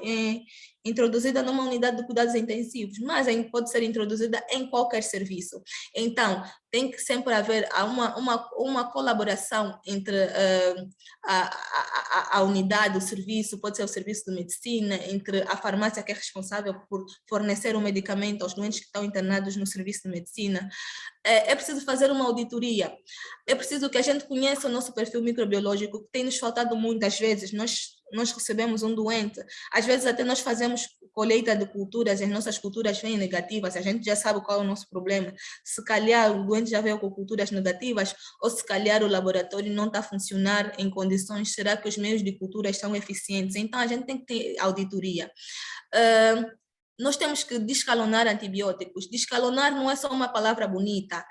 introduzida numa unidade de cuidados intensivos, mas pode ser introduzida em qualquer serviço. Então, tem que sempre haver uma colaboração entre a unidade, o serviço, pode ser o serviço de medicina, entre a farmácia que é responsável por fornecer o medicamento aos doentes que estão internados no serviço de medicina. É preciso fazer uma auditoria, é preciso que a gente conheça o nosso perfil microbiológico, que tem nos faltado muitas vezes. Nós recebemos um doente, às vezes até nós fazemos colheita de culturas, as nossas culturas vêm negativas, a gente já sabe qual é o nosso problema. Se calhar o doente já veio com culturas negativas, ou se calhar o laboratório não está a funcionar em condições, será que os meios de culturas são eficientes? Então a gente tem que ter auditoria. Nós temos que descalonar antibióticos. Descalonar não é só uma palavra bonita,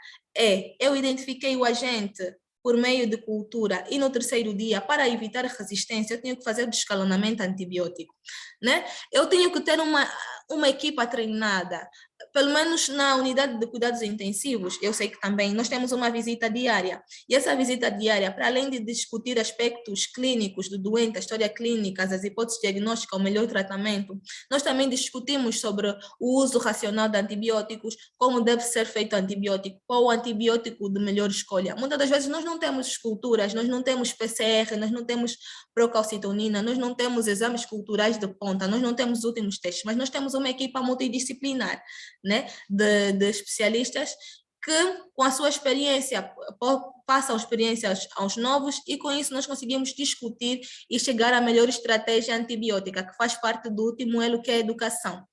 eu identifiquei o agente por meio de cultura e no terceiro dia, para evitar resistência, eu tenho que fazer descalonamento antibiótico, né? Eu tenho que ter uma equipa treinada, pelo menos na unidade de cuidados intensivos. Eu sei que também nós temos uma visita diária, e essa visita diária, para além de discutir aspectos clínicos do doente, a história clínica, as hipóteses diagnósticas, o melhor tratamento, nós também discutimos sobre o uso racional de antibióticos, como deve ser feito o antibiótico, qual o antibiótico de melhor escolha. Muitas das vezes nós não temos culturas, nós não temos PCR, nós não temos procalcitonina, nós não temos exames culturais de ponta, nós não temos os últimos testes, mas nós temos uma equipa multidisciplinar, né, de especialistas que, com a sua experiência, passam experiências aos novos, e com isso nós conseguimos discutir e chegar à melhor estratégia antibiótica, que faz parte do último elo, que é a educação.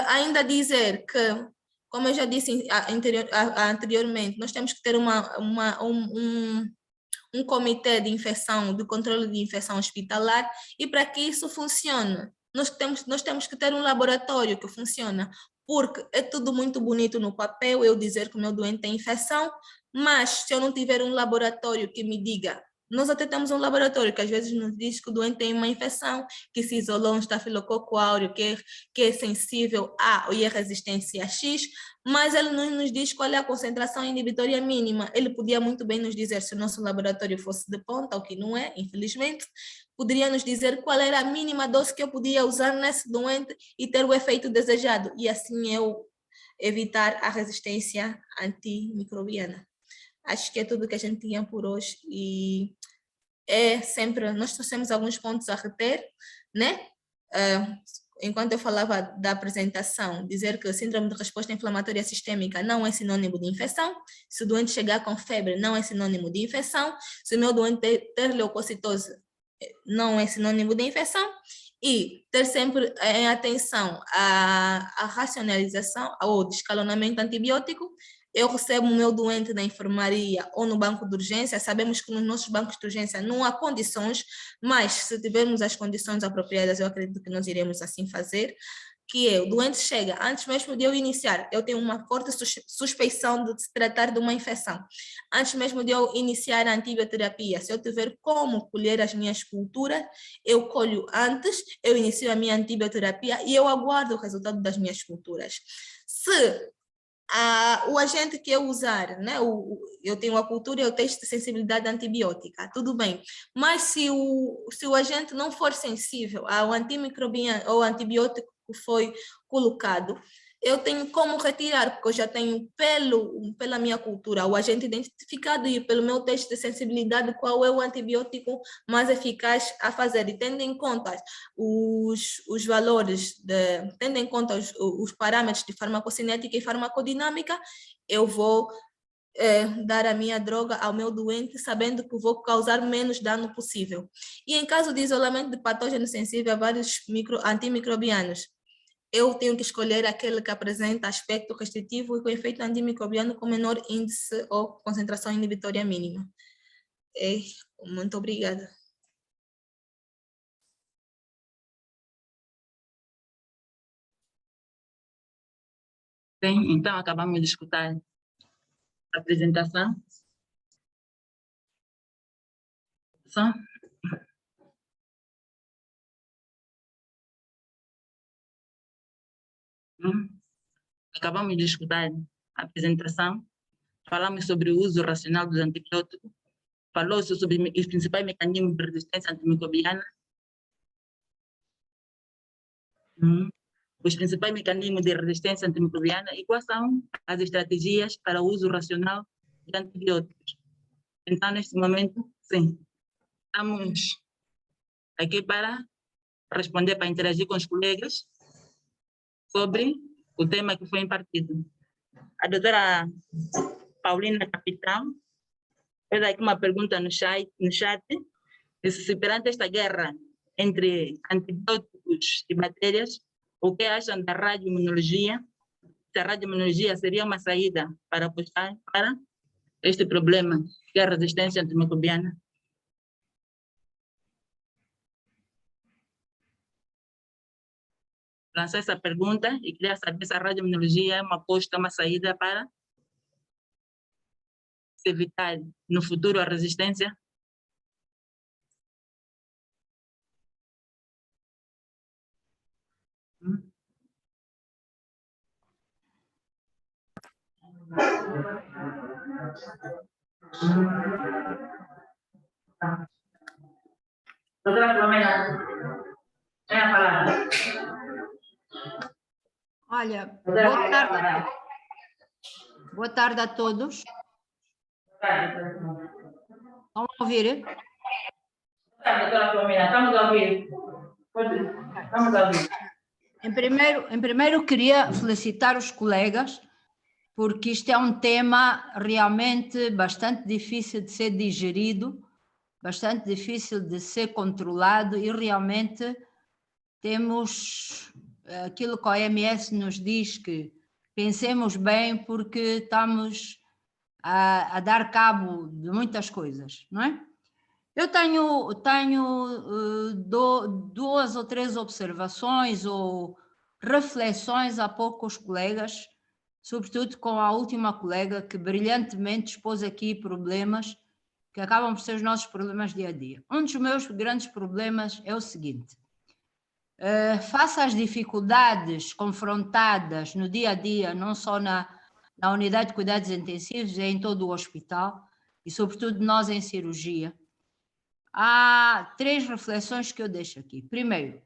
Ainda dizer que, como eu já disse anteriormente, nós temos que ter um comitê de infecção, de controle de infecção hospitalar, e para que isso funcione, nós temos que ter um laboratório que funciona, porque é tudo muito bonito no papel eu dizer que o meu doente tem infecção, mas se eu não tiver um laboratório que me diga, nós até temos um laboratório que às vezes nos diz que o doente tem uma infecção, que se isolou um estafilococo áureo, que é sensível a e é resistência a X, mas ele não nos diz qual é a concentração inibitória mínima. Ele podia muito bem nos dizer, se o nosso laboratório fosse de ponta, o que não é, infelizmente, poderia nos dizer qual era a mínima dose que eu podia usar nesse doente e ter o efeito desejado, e assim eu evitar a resistência antimicrobiana. Acho que é tudo que a gente tinha por hoje, e nós trouxemos alguns pontos a reter, né? Enquanto eu falava da apresentação, dizer que o síndrome de resposta inflamatória sistêmica não é sinônimo de infecção. Se o doente chegar com febre, não é sinônimo de infecção. Se o meu doente ter leucocitose, não é sinônimo de infecção. E ter sempre em atenção a racionalização ou descalonamento antibiótico. Eu recebo o meu doente na enfermaria ou no banco de urgência. Sabemos que nos nossos bancos de urgência não há condições, mas se tivermos as condições apropriadas, eu acredito que nós iremos assim fazer, que o doente chega, antes mesmo de eu iniciar, eu tenho uma forte suspeição de se tratar de uma infecção. Antes mesmo de eu iniciar a antibioterapia, se eu tiver como colher as minhas culturas, eu colho antes, eu inicio a minha antibioterapia e eu aguardo o resultado das minhas culturas. Se o agente que eu usar, né, eu tenho a cultura e o teste de sensibilidade antibiótica, tudo bem, mas se o agente não for sensível ao antimicrobiano ou antibiótico que foi colocado, eu tenho como retirar, porque eu já tenho pela minha cultura, o agente identificado e pelo meu teste de sensibilidade, qual é o antibiótico mais eficaz a fazer. E tendo em conta os valores, tendo em conta os parâmetros de farmacocinética e farmacodinâmica, eu vou dar a minha droga ao meu doente, sabendo que vou causar menos dano possível. E em caso de isolamento de patógeno sensível a vários antimicrobianos, eu tenho que escolher aquele que apresenta aspecto restritivo e com efeito antimicrobiano com menor índice ou concentração inibitória mínima. Muito obrigada. Bem, então acabamos de escutar a apresentação. Acabamos de escutar a apresentação. Falamos sobre o uso racional dos antibióticos. Falou-se sobre os principais mecanismos de resistência antimicrobiana. Os principais mecanismos de resistência antimicrobiana e quais são as estratégias para o uso racional de antibióticos. Então, neste momento, sim, estamos aqui para responder, para interagir com os colegas sobre o tema que foi impartido. A doutora Paulina Capitão fez aqui uma pergunta no chat, disse se perante esta guerra entre antibióticos e bactérias, o que acham da radioimunologia? Se a radioimunologia seria uma saída para apostar para este problema, que é a resistência antimicrobiana? Lancei essa pergunta e queria saber se a radioimunologia é uma aposta, uma saída para se evitar no futuro a resistência. Doutora Flamenga, é a palavra. Olha, boa tarde a todos. Estão a ouvir? Doutora Flamenga, estamos a ouvir. Estamos a ouvir. Em primeiro, queria felicitar os colegas, porque isto é um tema realmente bastante difícil de ser digerido, bastante difícil de ser controlado e realmente temos aquilo que a OMS nos diz, que pensemos bem porque estamos a dar cabo de muitas coisas, não é? Eu tenho duas ou três observações ou reflexões há pouco os colegas, sobretudo com a última colega que brilhantemente expôs aqui problemas que acabam por ser os nossos problemas dia a dia. Um dos meus grandes problemas é o seguinte: face às dificuldades confrontadas no dia a dia, não só na unidade de cuidados intensivos, é em todo o hospital, e sobretudo nós em cirurgia, há três reflexões que eu deixo aqui. Primeiro,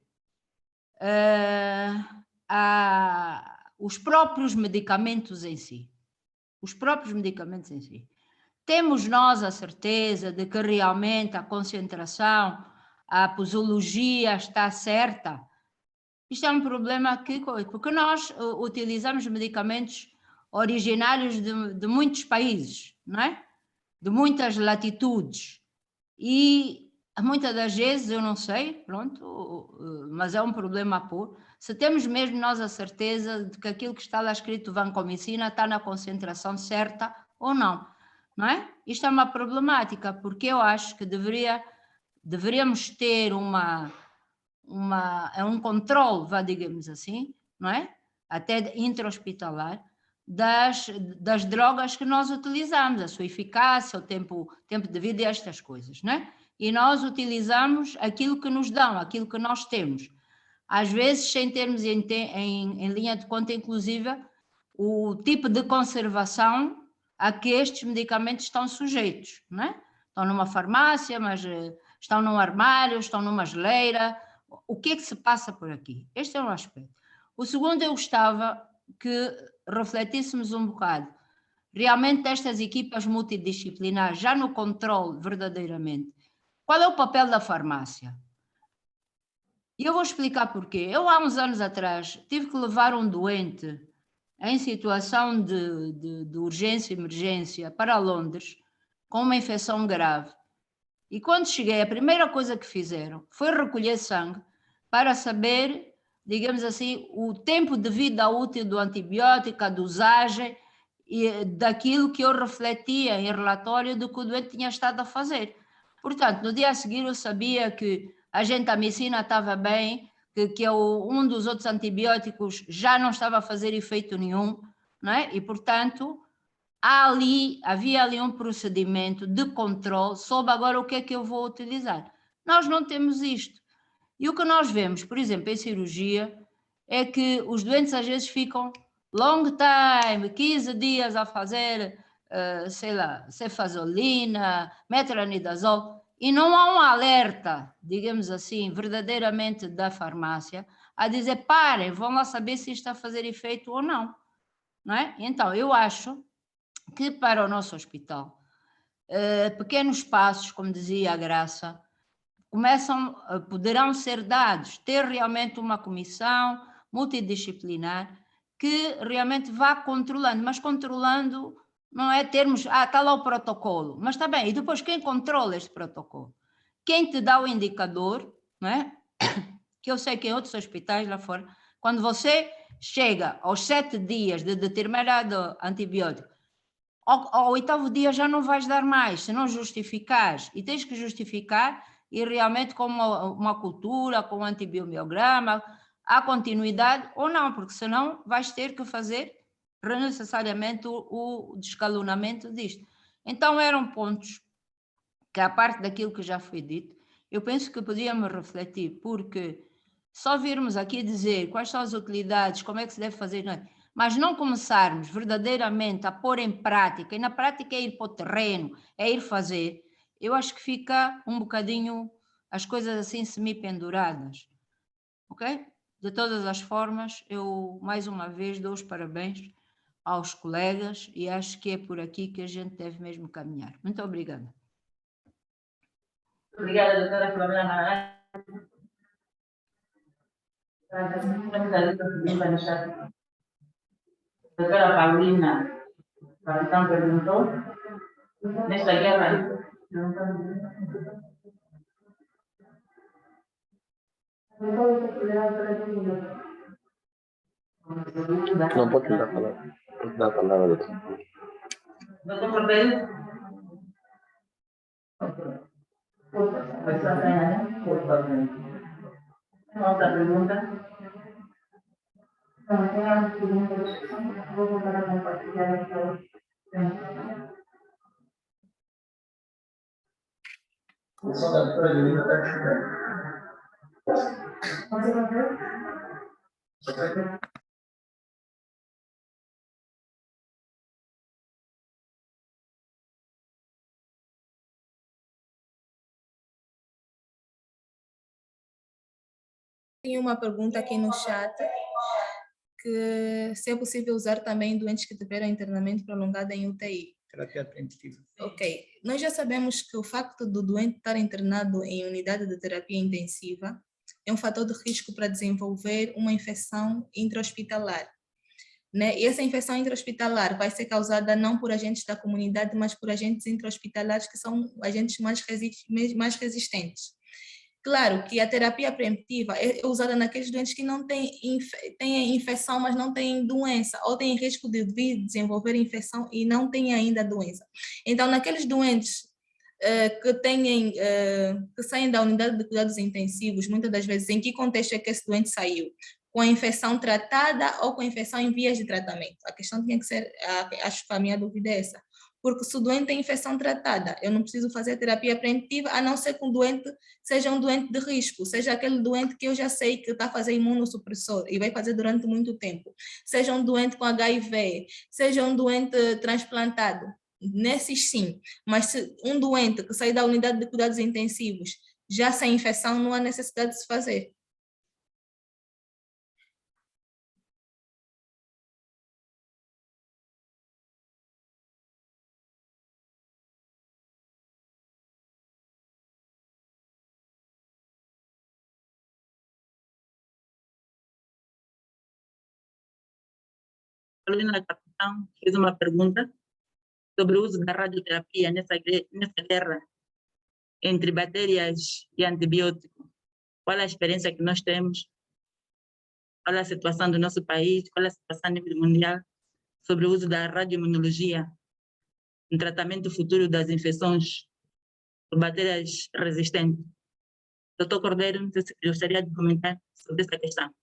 os próprios medicamentos em si. Os próprios medicamentos em si. Temos nós a certeza de que realmente a concentração, a posologia está certa? Isto é um problema porque nós utilizamos medicamentos originários de muitos países, não é? De muitas latitudes. E muitas das vezes, eu não sei, pronto, mas é um problema a pôr, se temos mesmo nós a certeza de que aquilo que está lá escrito vancomicina está na concentração certa ou não, não é? Isto é uma problemática, porque eu acho que deveríamos ter um controle, digamos assim, não é? Até intra-hospitalar, das drogas que nós utilizamos, a sua eficácia, o tempo de vida e estas coisas, não é? E nós utilizamos aquilo que nos dão, aquilo que nós temos. Às vezes, sem termos em linha de conta, inclusive, o tipo de conservação a que estes medicamentos estão sujeitos, não é? Estão numa farmácia, mas estão num armário, estão numa geleira. O que é que se passa por aqui? Este é um aspecto. O segundo, eu gostava que refletíssemos um bocado. Realmente estas equipas multidisciplinares, já no controle verdadeiramente, qual é o papel da farmácia? E eu vou explicar porquê. Eu, há uns anos atrás, tive que levar um doente em situação de urgência e emergência para Londres, com uma infecção grave. E quando cheguei, a primeira coisa que fizeram foi recolher sangue para saber, digamos assim, o tempo de vida útil do antibiótico, a dosagem, e daquilo que eu refletia em relatório do que o doente tinha estado a fazer. Portanto, no dia a seguir eu sabia que a gentamicina estava bem, que um dos outros antibióticos já não estava a fazer efeito nenhum, não é? E, portanto, havia ali um procedimento de controle sobre agora o que é que eu vou utilizar. Nós não temos isto. E o que nós vemos, por exemplo, em cirurgia, é que os doentes às vezes ficam long time, 15 dias a fazer, sei lá, cefazolina, metronidazol, e não há um alerta, digamos assim, verdadeiramente da farmácia, a dizer, parem, vão lá saber se isto está a fazer efeito ou não, não é? Então, eu acho que para o nosso hospital, pequenos passos, como dizia a Graça, poderão ser dados, ter realmente uma comissão multidisciplinar que realmente vá controlando, mas controlando não é termos, está lá o protocolo, mas está bem, e depois quem controla este protocolo? Quem te dá o indicador, não é? Que eu sei que em outros hospitais lá fora, quando você chega aos 7 dias de determinado antibiótico, ao 8º dia já não vais dar mais, se não justificares, e tens que justificar, e realmente com uma cultura, com um antibiomiograma, há continuidade ou não, porque senão vais ter que fazer necessariamente o descalonamento disto. Então eram pontos que, à parte daquilo que já foi dito, eu penso que podíamos refletir, porque só virmos aqui dizer quais são as utilidades, como é que se deve fazer, mas não começarmos verdadeiramente a pôr em prática, e na prática é ir para o terreno, é ir fazer, eu acho que fica um bocadinho as coisas assim semi-penduradas, ok? De todas as formas, eu mais uma vez dou os parabéns aos colegas e acho que é por aqui que a gente deve mesmo caminhar. Muito obrigada. Obrigada, doutora Floriana. Doutora Paulina, o capitão perguntou, nesta guerra, não pode dar a palavra. Pode dar a palavra, doutor. doutor Cordeiro? Outra pergunta? Não, tem uma segunda discussão, vou voltar a compartilhar aquela. Tem uma pergunta aqui no chat, que se é possível usar também doentes que tiveram internamento prolongado em UTI. Terapia preventiva. Ok. Nós já sabemos que o facto do doente estar internado em unidade de terapia intensiva é um fator de risco para desenvolver uma infecção intra-hospitalar, né? E essa infecção intra-hospitalar vai ser causada não por agentes da comunidade, mas por agentes intra-hospitalares, que são agentes mais resistentes. Claro que a terapia preventiva é usada naqueles doentes que não têm infecção, mas não têm doença, ou têm risco de desenvolver infecção e não têm ainda a doença. Então, naqueles doentes que saem da unidade de cuidados intensivos, muitas das vezes, em que contexto é que esse doente saiu? Com a infecção tratada ou com a infecção em vias de tratamento? A questão tinha que ser, acho que a minha dúvida é essa. Porque se o doente tem infecção tratada, eu não preciso fazer terapia preventiva, a não ser que o doente seja um doente de risco, seja aquele doente que eu já sei que está a fazer imunossupressor e vai fazer durante muito tempo, seja um doente com HIV, seja um doente transplantado, nesses sim, mas se um doente que sai da unidade de cuidados intensivos já sem infecção, não há necessidade de se fazer. Paulina Capitão fez uma pergunta sobre o uso da radioterapia nessa guerra entre bactérias e antibióticos. Qual a experiência que nós temos? Qual a situação do nosso país? Qual a situação a nível mundial sobre o uso da radioimunologia no tratamento futuro das infecções por bactérias resistentes? Doutor Cordeiro, não sei se gostaria de comentar sobre essa questão.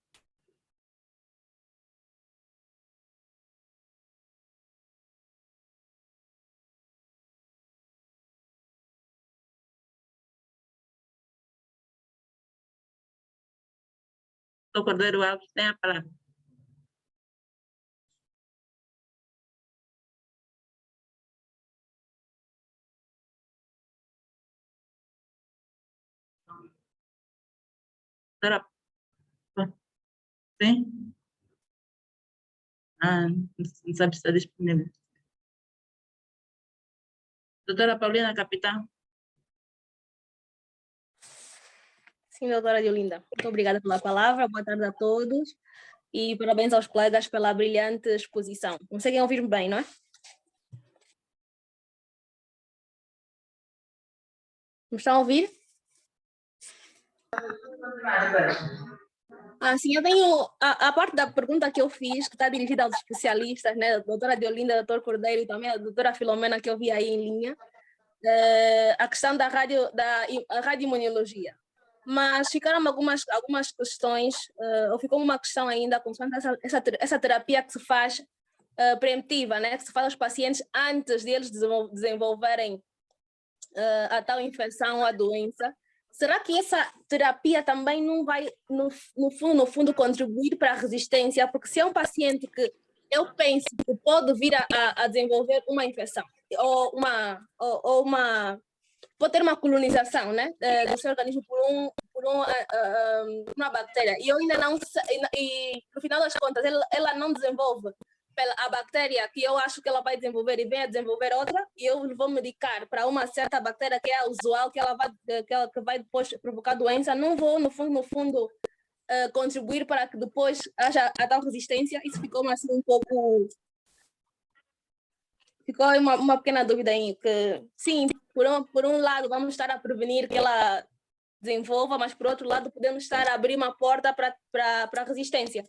Doutor Cordeiro Alves, tem a palavra. Doutora, sim? Não sabe se está disponível. Doutora Paulina Capitão. Sim, doutora Diolinda. Muito obrigada pela palavra. Boa tarde a todos. E parabéns aos colegas pela brilhante exposição. Conseguem ouvir-me bem, não é? Me estão a ouvir? Sim, eu tenho a parte da pergunta que eu fiz, que está dirigida aos especialistas, né? A doutora Diolinda, doutor Cordeiro e também a doutora Filomena, que eu vi aí em linha, a questão da radioimunologia. Mas ficaram algumas questões, ou ficou uma questão ainda com essa terapia que se faz preemptiva, né? Que se faz aos pacientes antes de eles desenvolverem a tal infecção ou a doença. Será que essa terapia também não vai, no fundo, contribuir para a resistência? Porque se é um paciente que eu penso que pode vir a desenvolver uma infecção ou pode ter uma colonização, né, do seu organismo por uma bactéria, e eu ainda não sei, e no final das contas ela não desenvolve a bactéria que eu acho que ela vai desenvolver e vem a desenvolver outra, e eu vou medicar para uma certa bactéria que é a usual, que vai depois provocar doença, não vou, no fundo, contribuir para que depois haja a tal resistência. Isso ficou assim um pouco... Ficou uma pequena dúvida aí, que sim, por um lado vamos estar a prevenir que ela desenvolva, mas por outro lado podemos estar a abrir uma porta para a resistência.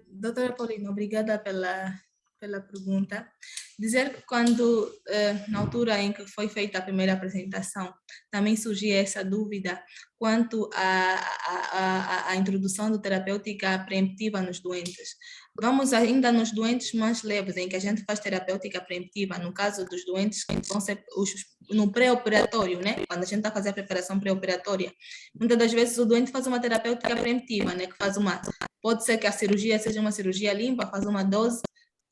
Doutora Paulina, obrigada pela pergunta. Dizer que quando, na altura em que foi feita a primeira apresentação, também surgia essa dúvida quanto à introdução de terapêutica preemptiva nos doentes. Vamos ainda nos doentes mais leves, em que a gente faz terapêutica preemptiva, no caso dos doentes que vão ser no pré-operatório, né? Quando a gente está a fazer a preparação pré-operatória. Muitas das vezes o doente faz uma terapêutica preemptiva, né? Que faz pode ser que a cirurgia seja uma cirurgia limpa, faz uma dose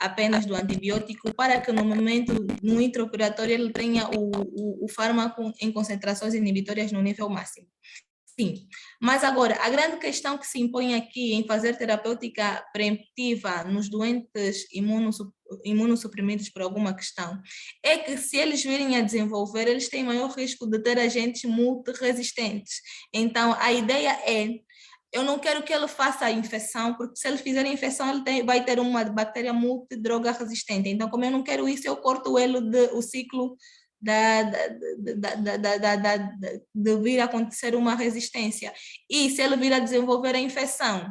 apenas do antibiótico, para que no momento, no intraoperatório, ele tenha o fármaco em concentrações inibitórias no nível máximo. Sim, mas agora, a grande questão que se impõe aqui em fazer terapêutica preemptiva nos doentes imunossuprimidos por alguma questão, é que se eles virem a desenvolver, eles têm maior risco de ter agentes multiresistentes. Então, a ideia é, eu não quero que ele faça a infecção, porque se ele fizer a infecção, ele vai ter uma bactéria multidroga resistente. Então, como eu não quero isso, eu corto o ciclo de vir a acontecer uma resistência. E se ele vir a desenvolver a infecção,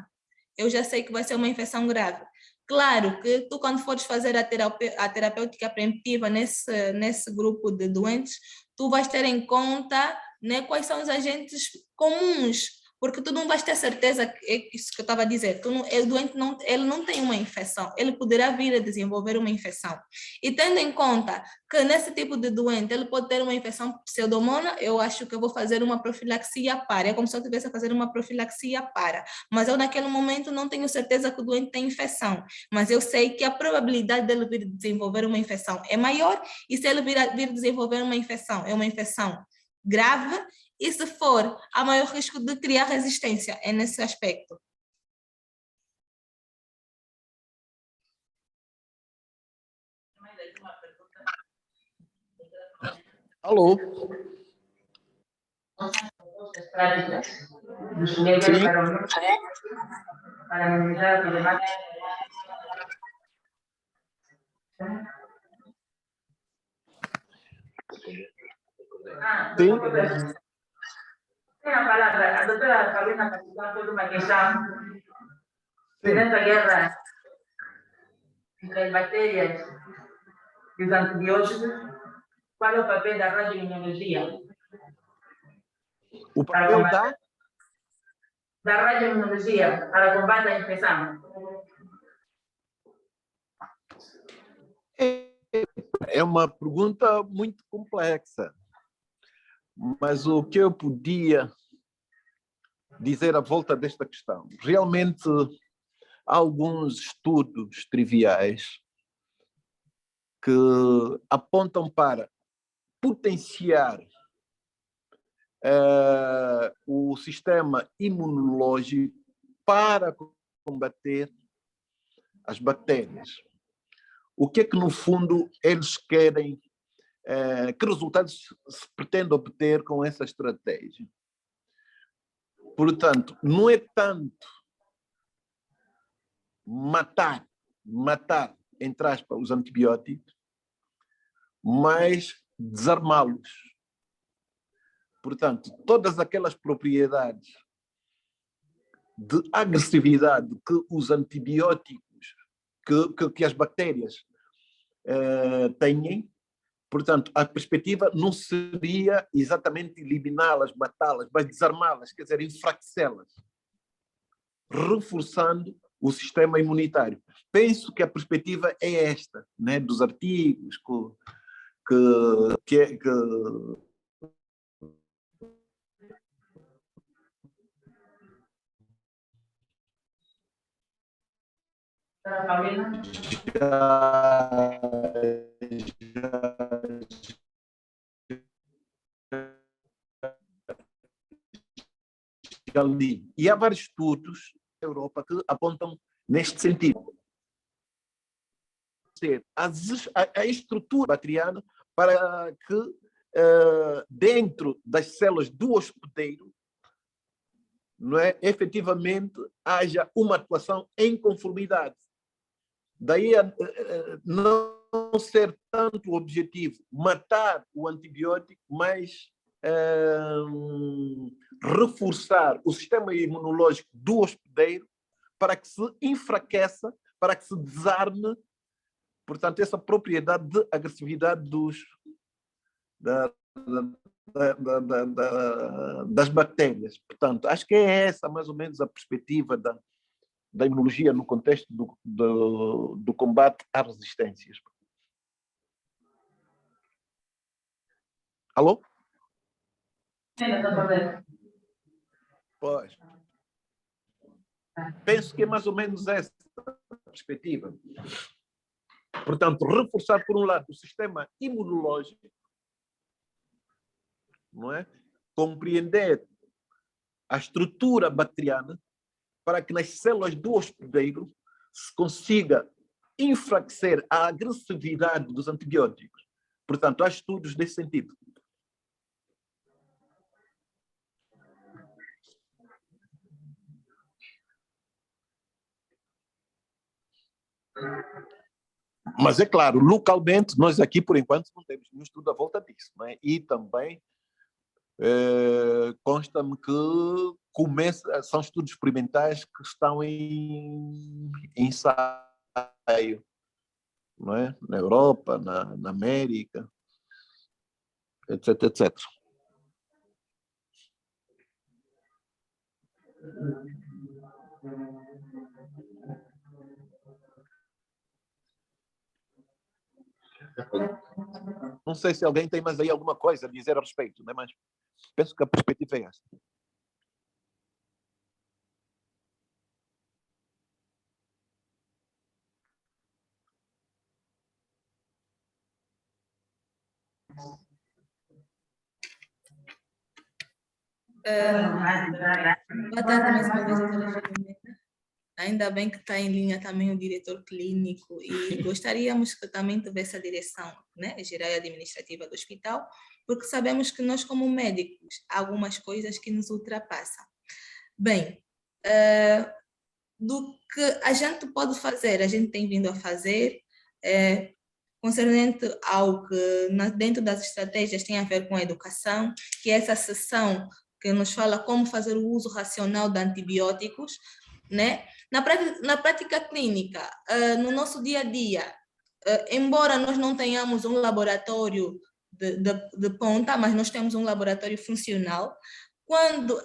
eu já sei que vai ser uma infecção grave. Claro que tu, quando fores fazer a terapêutica preemptiva nesse grupo de doentes, tu vais ter em conta, né, quais são os agentes comuns, porque tu não vais ter certeza, é isso que eu estava a dizer, o doente ele não tem uma infecção, ele poderá vir a desenvolver uma infecção. E tendo em conta que nesse tipo de doente ele pode ter uma infecção pseudomonas, eu acho que eu vou fazer uma profilaxia para, é como se eu estivesse a fazer uma profilaxia para, mas eu naquele momento não tenho certeza que o doente tem infecção, mas eu sei que a probabilidade dele vir desenvolver uma infecção é maior, e se ele vir desenvolver uma infecção, é uma infecção grave, e se for, há maior risco de criar resistência, é nesse aspecto. Alô? Práticas dos colegas Sim. para minimizar a problemática. Sim. Tem a palavra, a doutora Carolina participou toda uma questão durante a guerra entre as bactérias e os antibióticos. Qual é o papel da radioimunologia? O papel da radioimunologia para combate à infecção? É uma pergunta muito complexa, mas o que eu podia dizer à volta desta questão? Realmente, há alguns estudos triviais que apontam para potenciar o sistema imunológico para combater as bactérias. O que é que, no fundo, eles querem, que resultados se pretende obter com essa estratégia? Portanto, não é tanto matar, entre aspas, os antibióticos, mas desarmá-los. Portanto, todas aquelas propriedades de agressividade que os antibióticos, que as bactérias têm, portanto, a perspectiva não seria exatamente eliminá-las, matá-las, mas desarmá-las, quer dizer, enfraquecê-las, reforçando o sistema imunitário. Penso que a perspectiva é esta, né, dos artigos que já li. E há vários estudos na Europa que apontam neste sentido. A estrutura bacteriana para que dentro das células do hospedeiro, não é, efetivamente haja uma atuação em conformidade. Daí não ser tanto o objetivo matar o antibiótico, mas reforçar o sistema imunológico do hospedeiro para que se enfraqueça, para que se desarme, portanto, essa propriedade de agressividade das bactérias. Portanto, acho que é essa mais ou menos a perspectiva da imunologia no contexto do combate às resistências. Alô? Pois. Penso que é mais ou menos essa a perspectiva. Portanto, reforçar, por um lado, o sistema imunológico, não é? Compreender a estrutura bacteriana para que nas células do hospedeiro se consiga enfraquecer a agressividade dos antibióticos. Portanto, há estudos nesse sentido. Mas é claro, localmente, nós aqui, por enquanto, não temos nenhum estudo à volta disso. Não é? E também consta-me que são estudos experimentais que estão em ensaio, não é? Na Europa, na América, etc, etc. Não sei se alguém tem mais aí alguma coisa a dizer a respeito, não é? Mas penso que a perspectiva é esta. Boa tarde mais uma vez, doutora Filomena. Ainda bem que está em linha também o diretor clínico e gostaríamos que também tivesse a direção, né, geral e administrativa do hospital, porque sabemos que nós, como médicos, há algumas coisas que nos ultrapassam. Bem, do que a gente pode fazer, a gente tem vindo a fazer, concernente ao que dentro das estratégias tem a ver com a educação, que é essa sessão que nos fala como fazer o uso racional de antibióticos, né? Na prática clínica, no nosso dia a dia, embora nós não tenhamos um laboratório de ponta, mas nós temos um laboratório funcional, quando,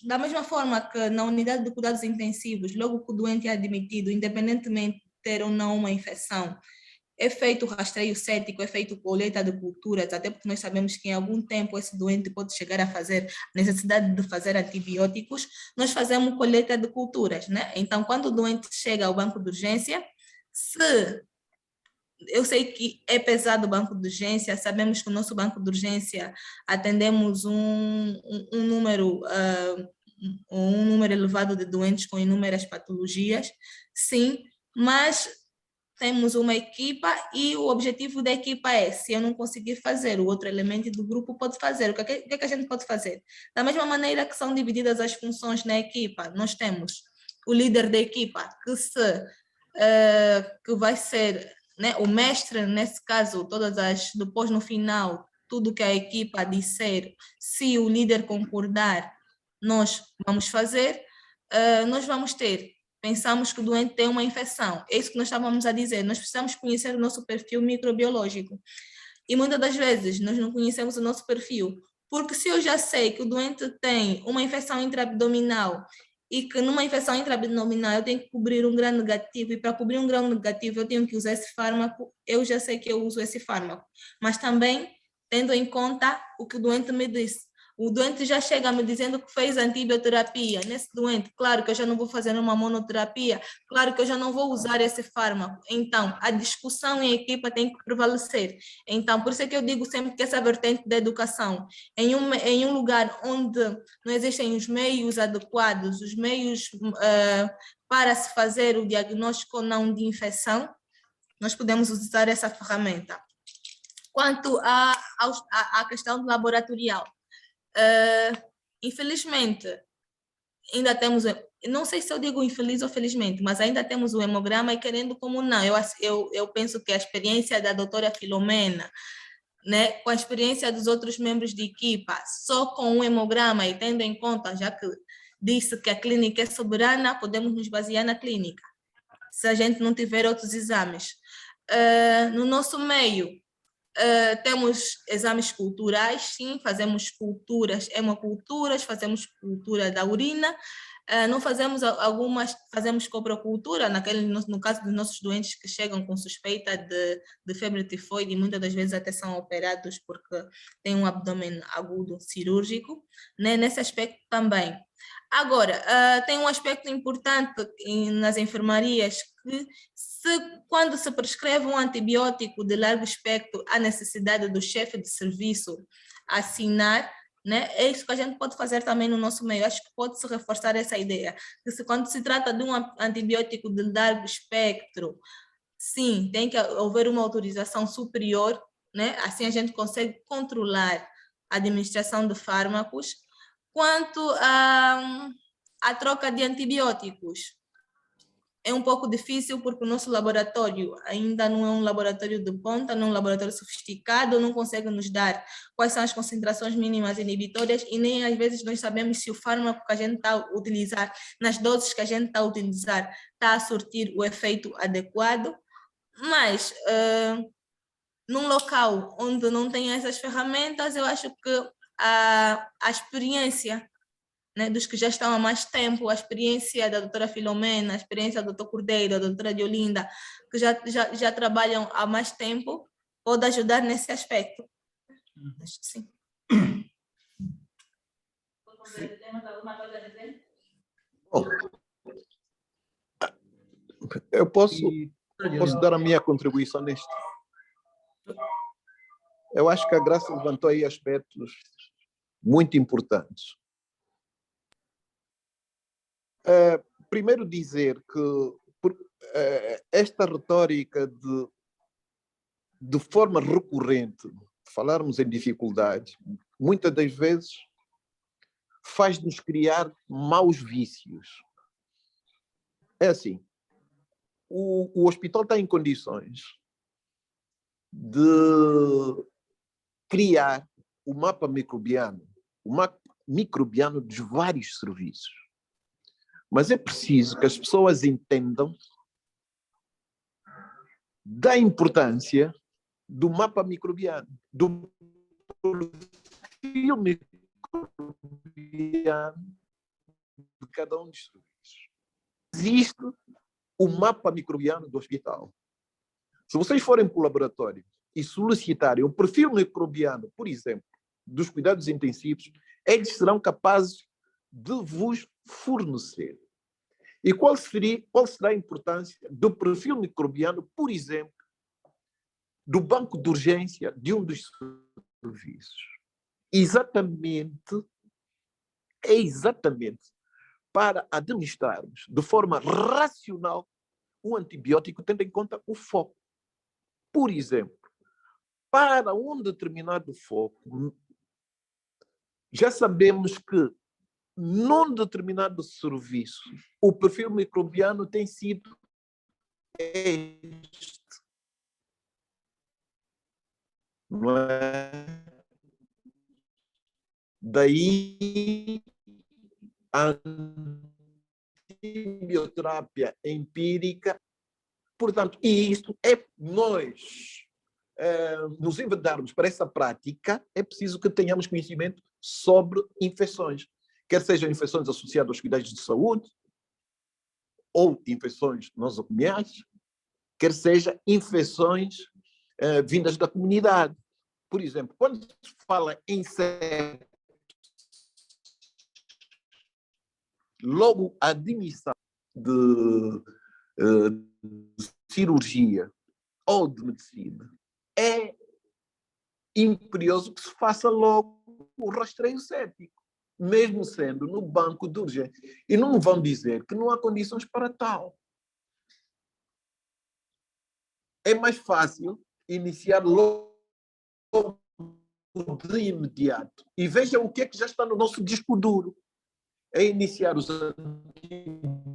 da mesma forma que na unidade de cuidados intensivos, logo que o doente é admitido, independentemente de ter ou não uma infecção, é feito rastreio cético, é feito coleta de culturas, até porque nós sabemos que em algum tempo esse doente pode chegar a fazer necessidade de fazer antibióticos, nós fazemos coleta de culturas, né? Então, quando o doente chega ao banco de urgência, se eu sei que é pesado o banco de urgência, sabemos que o nosso banco de urgência atendemos um número elevado de doentes com inúmeras patologias, sim, mas temos uma equipa e o objetivo da equipa é, se eu não conseguir fazer, o outro elemento do grupo pode fazer. O que é que a gente pode fazer? Da mesma maneira que são divididas as funções na equipa, nós temos o líder da equipa, que vai ser, né, o mestre, nesse caso, depois no final, tudo que a equipa disser, se o líder concordar, nós vamos fazer, nós vamos ter. Pensamos que o doente tem uma infecção. É isso que nós estávamos a dizer. Nós precisamos conhecer o nosso perfil microbiológico. E muitas das vezes nós não conhecemos o nosso perfil. Porque se eu já sei que o doente tem uma infecção intraabdominal e que numa infecção intraabdominal eu tenho que cobrir um gram negativo e para cobrir um gram negativo eu tenho que usar esse fármaco, eu já sei que eu uso esse fármaco. Mas também tendo em conta o que o doente me disse. O doente já chega me dizendo que fez antibioterapia. Nesse doente, claro que eu já não vou fazer uma monoterapia, claro que eu já não vou usar esse fármaco. Então, a discussão em equipa tem que prevalecer. Então, por isso é que eu digo sempre que essa vertente da educação, em um lugar onde não existem os meios adequados, os meios para se fazer o diagnóstico ou não de infecção, nós podemos usar essa ferramenta. Quanto à questão laboratorial, infelizmente, ainda temos, não sei se eu digo infeliz ou felizmente, mas ainda temos o hemograma e querendo como não, eu penso que a experiência da doutora Filomena, né, com a experiência dos outros membros de equipa, só com o hemograma e tendo em conta, já que disse que a clínica é soberana, podemos nos basear na clínica, se a gente não tiver outros exames. No nosso meio, temos exames culturais, sim, fazemos culturas, hemoculturas, fazemos cultura da urina, não fazemos fazemos coprocultura, no caso dos nossos doentes que chegam com suspeita de febre tifoide, e muitas das vezes até são operados porque têm um abdômen agudo cirúrgico, né? Nesse aspecto também. Agora, tem um aspecto importante nas enfermarias que quando se prescreve um antibiótico de largo espectro, há necessidade do chefe de serviço assinar, né? É isso que a gente pode fazer também no nosso meio. Acho que pode-se reforçar essa ideia, que quando se trata de um antibiótico de largo espectro, sim, tem que haver uma autorização superior, né? Assim a gente consegue controlar a administração de fármacos. Quanto à troca de antibióticos, é um pouco difícil porque o nosso laboratório ainda não é um laboratório de ponta, não é um laboratório sofisticado, não consegue nos dar quais são as concentrações mínimas inibitórias e nem às vezes nós sabemos se o fármaco que a gente está a utilizar, nas doses que a gente está a utilizar, está a surtir o efeito adequado, mas num local onde não tem essas ferramentas, eu acho que a experiência, né, dos que já estão há mais tempo, a experiência da doutora Filomena, a experiência do doutor Cordeiro, da doutora Diolinda, que já trabalham há mais tempo, pode ajudar nesse aspecto. Acho que sim. Temos alguma coisa a dizer? Bom, eu posso dar a minha contribuição nisto. Eu acho que a Graça levantou aí aspectos muito importantes. primeiro dizer que esta retórica de forma recorrente, falarmos em dificuldades, muitas das vezes faz-nos criar maus vícios. É assim, o hospital está em condições de criar o mapa microbiano dos vários serviços. Mas é preciso que as pessoas entendam da importância do mapa microbiano, do perfil microbiano de cada um dos serviços. Existe o mapa microbiano do hospital. Se vocês forem para o laboratório e solicitarem o perfil microbiano, por exemplo, dos cuidados intensivos, eles serão capazes de vos fornecer. E qual será a importância do perfil microbiano, por exemplo, do banco de urgência de um dos serviços? Exatamente para administrarmos de forma racional o antibiótico, tendo em conta o foco. Por exemplo, para um determinado foco, já sabemos que num determinado serviço, o perfil microbiano tem sido este. Não é? Daí a antibioterapia empírica. Portanto, e isto é nós nos enveredarmos para essa prática, é preciso que tenhamos conhecimento sobre infecções, quer sejam infecções associadas aos cuidados de saúde, ou infecções nosocomiais, quer sejam infecções vindas da comunidade. Por exemplo, quando se fala em sepsis, logo a admissão de cirurgia ou de medicina, é imperioso que se faça logo o rastreio séptico, mesmo sendo no banco de urgência. E não me vão dizer que não há condições para tal. É mais fácil iniciar logo de imediato. E veja o que é que já está no nosso disco duro. É iniciar os antibióticos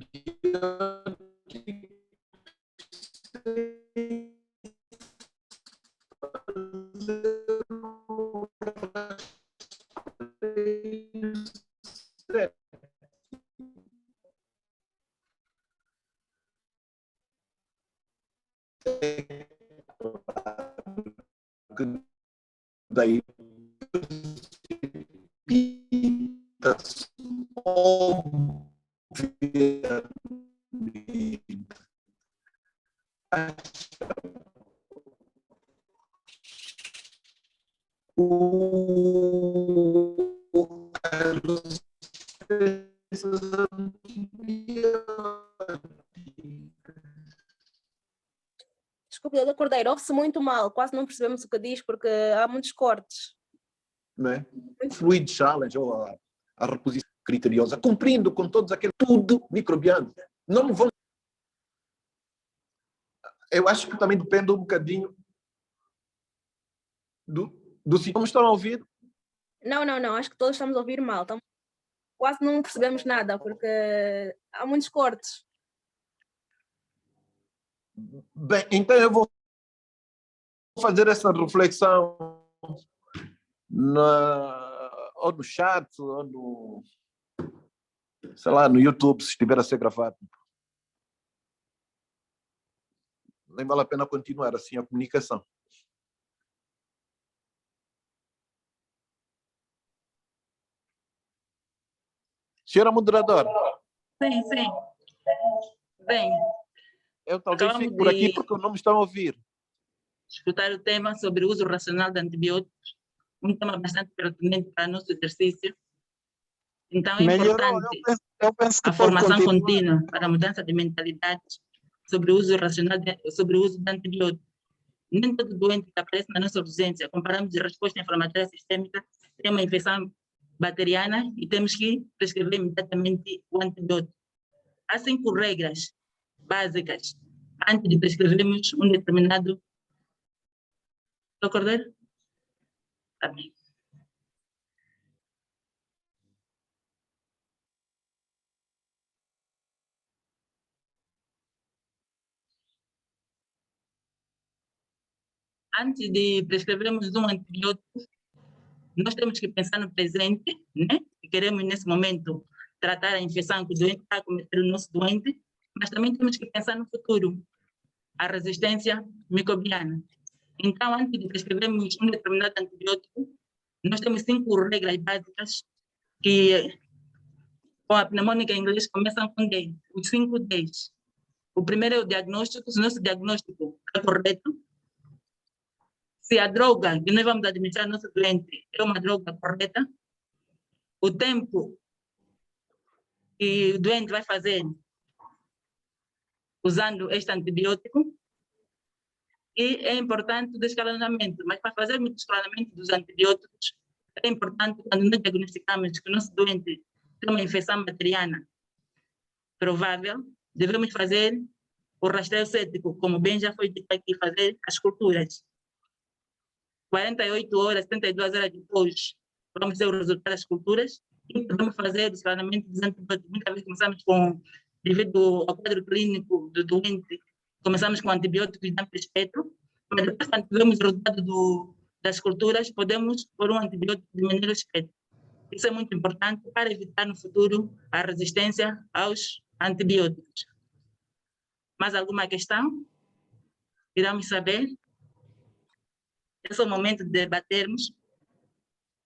daí Desculpe, doutor Cordeiro, ouve-se muito mal, quase não percebemos o que diz porque há muitos cortes. Né? Fluid challenge, ou a reposição criteriosa, cumprindo com todos aqueles tudo microbiano. Não vão. Eu acho que também depende um bocadinho do como estão a ouvir. Não, acho que todos estamos a ouvir mal. Quase não percebemos nada porque há muitos cortes. Bem, então eu vou fazer essa reflexão ou no chat, ou no, sei lá, no YouTube, se estiver a ser gravado. Nem vale a pena continuar assim a comunicação. Senhora moderadora. Sim. Bem, Eu talvez fique por aqui porque não me estão a ouvir. Escutar o tema sobre o uso racional de antibióticos, um tema bastante pertinente para o nosso exercício. Então, é importante eu penso que a formação contínua para a mudança de mentalidades sobre o uso racional, sobre o uso de antibióticos. Nem todo doente que aparece na nossa urgência, comparamos de resposta inflamatória sistêmica, tem uma infecção bacteriana e temos que prescrever imediatamente o antibiótico. há 5 regras básicas antes de prescrevermos um determinado... Doutor Cordeiro? Tá bem. Antes de prescrevermos um antibiótico, nós temos que pensar no presente, né? E queremos, nesse momento, tratar a infecção que o doente está a cometer o nosso doente, mas também temos que pensar no futuro, a resistência microbiana. Então, antes de prescrevermos um determinado antibiótico, nós temos 5 regras básicas que, com a pneumônica em inglês, começam com D, os 5 Ds. O primeiro é o diagnóstico. Se o nosso diagnóstico é correto, se a droga que nós vamos administrar ao nosso doente é uma droga correta, o tempo que o doente vai fazer usando este antibiótico, e é importante o descalonamento. Mas para fazer o descalonamento dos antibióticos, é importante, quando nós diagnosticamos que o nosso doente tem uma infecção bacteriana provável, devemos fazer o rastreio cético, como bem já foi dito aqui, fazer as culturas. 48 horas, 72 horas depois, vamos ter o resultado das culturas e vamos fazer o desclaramento dos antibióticos. Muitas vezes começamos com, devido ao quadro clínico do doente, começamos com antibióticos de amplo espectro, mas depois, quando tivermos o resultado das culturas, podemos pôr um antibiótico de menor espectro. Isso é muito importante para evitar no futuro a resistência aos antibióticos. Mais alguma questão? Iremos saber? Esse é o momento de debatermos.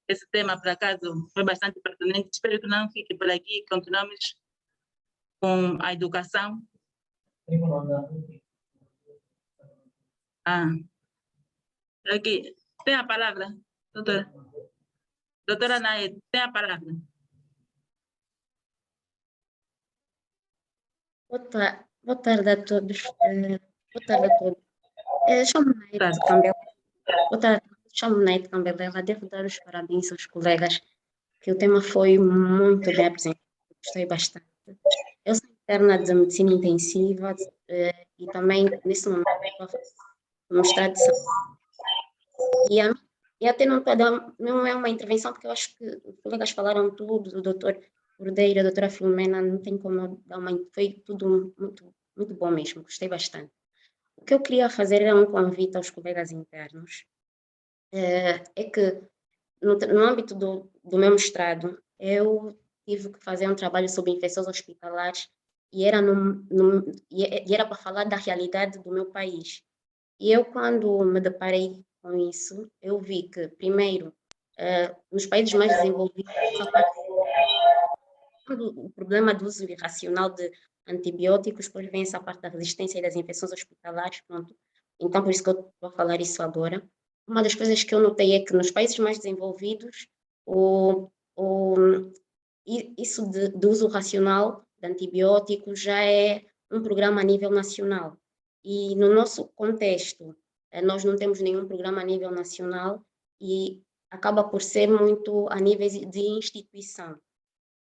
Esse tema, por acaso, foi bastante pertinente. Espero que não fique por aqui. Continuamos com a educação. Aqui. Tem a palavra, doutora. Doutora Naed, tem a palavra. Boa tarde a todos. Boa tarde a todos. Chamo-me Naed Cambela. Boa tarde. Chamo-me Naed Cambela. Devo dar os parabéns aos colegas, que o tema foi muito bem apresentado. Gostei bastante. Eu sou interna de medicina intensiva e também, nesse momento, estou a mostrar de saúde. E até não é uma intervenção, porque eu acho que os colegas falaram tudo, o doutor Cordeiro, a doutora Filomena, não tem como dar uma... Foi tudo muito, muito bom mesmo, gostei bastante. O que eu queria fazer era um convite aos colegas internos, é que no âmbito do meu mestrado, eu tive que fazer um trabalho sobre infecções hospitalares e era para falar da realidade do meu país. E eu, quando me deparei com isso, eu vi que, primeiro, nos países mais desenvolvidos, o problema do uso irracional de antibióticos, depois vem essa parte da resistência e das infecções hospitalares, pronto. Então, por isso que eu vou falar isso agora. Uma das coisas que eu notei é que nos países mais desenvolvidos, isso de uso racional de antibióticos já é um programa a nível nacional. E no nosso contexto, nós não temos nenhum programa a nível nacional e acaba por ser muito a nível de instituição.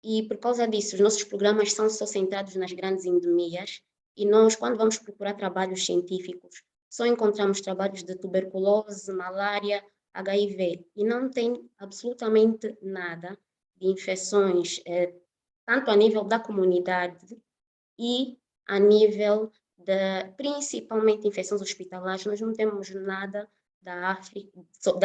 E por causa disso, os nossos programas são só centrados nas grandes endemias e nós, quando vamos procurar trabalhos científicos, só encontramos trabalhos de tuberculose, malária, HIV e não tem absolutamente nada de infecções, tanto a nível da comunidade e a nível principalmente infecções hospitalares. Nós não temos nada da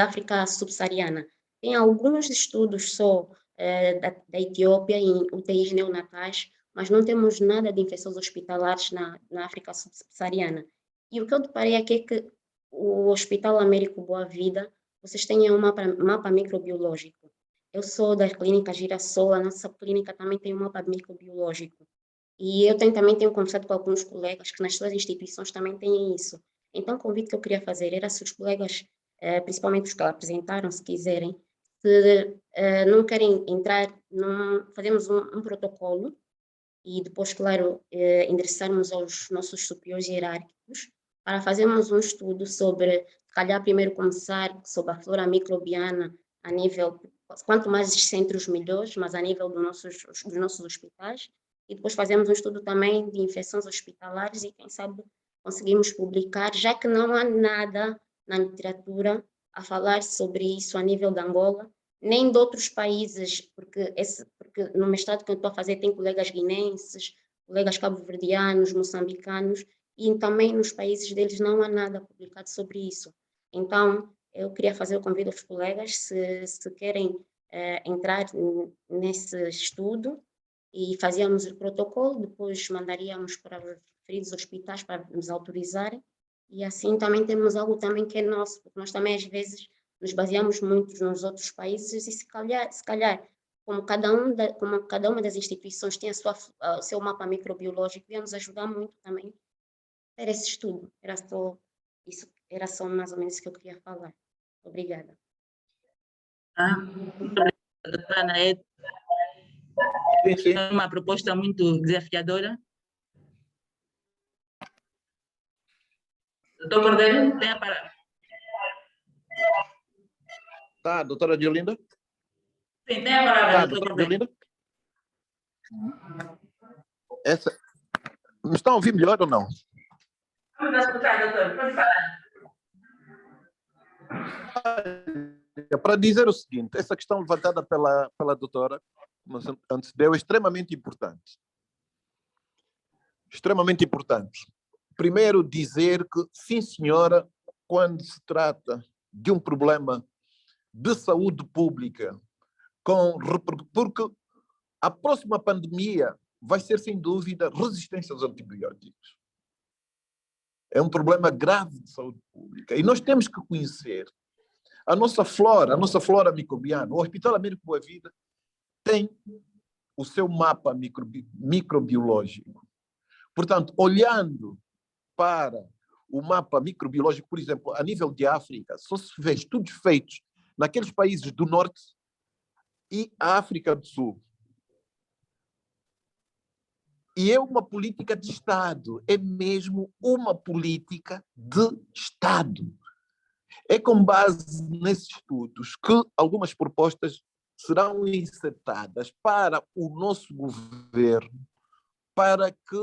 África subsaariana. Tem alguns estudos só da Etiópia em UTIs neonatais, mas não temos nada de infecções hospitalares na África subsaariana. E o que eu deparei aqui é que o Hospital Américo Boa Vida, vocês têm um mapa microbiológico. Eu sou da clínica Girassol, a nossa clínica também tem um mapa microbiológico. E eu também tenho conversado com alguns colegas que nas suas instituições também têm isso. Então, o convite que eu queria fazer era se os colegas, principalmente os que apresentaram, se quiserem, se não querem entrar, fazemos um protocolo e depois, claro, endereçarmos aos nossos superiores hierárquicos para fazermos um estudo sobre, se calhar primeiro começar sobre a flora microbiana a nível, quanto mais centros melhores, mas a nível dos nossos hospitais, e depois fazemos um estudo também de infecções hospitalares e, quem sabe, conseguimos publicar, já que não há nada na literatura a falar sobre isso a nível de Angola, nem de outros países, porque no mestrado que eu estou a fazer tem colegas guinenses, colegas cabo-verdianos, moçambicanos, e também nos países deles não há nada publicado sobre isso. Então, eu queria fazer o convite aos colegas, se querem entrar nesse estudo, e fazíamos o protocolo, depois mandaríamos para os referidos hospitais para nos autorizarem, e assim também temos algo também que é nosso, porque nós também às vezes nos baseamos muito nos outros países e se calhar como cada uma das instituições tem o seu mapa microbiológico, ia nos ajudar muito também a ter esse estudo. Era só mais ou menos isso que eu queria falar. Obrigada. Muito obrigada, doutora Anaete. É uma proposta muito desafiadora. Doutor Cordeiro, tem a palavra. Tá, doutora Diolinda? Sim, tem a palavra, Tá, doutor doutora Cordeiro. Diolinda? Me estão a ouvir melhor ou não? Vamos escutar, doutor. Pode falar. Para dizer o seguinte, essa questão levantada pela doutora, que nos antecedeu, é extremamente importante. Extremamente importante. Primeiro, dizer que, sim, senhora, quando se trata de um problema de saúde pública, porque a próxima pandemia vai ser, sem dúvida, resistência aos antibióticos. É um problema grave de saúde pública. E nós temos que conhecer a nossa flora microbiana. O Hospital Américo Boa Vida tem o seu mapa microbiológico. Portanto, olhando para o mapa microbiológico, por exemplo, a nível de África, só se vê estudos feitos naqueles países do Norte e a África do Sul. E é uma política de Estado, é mesmo uma política de Estado. É com base nesses estudos que algumas propostas serão insertadas para o nosso governo, para que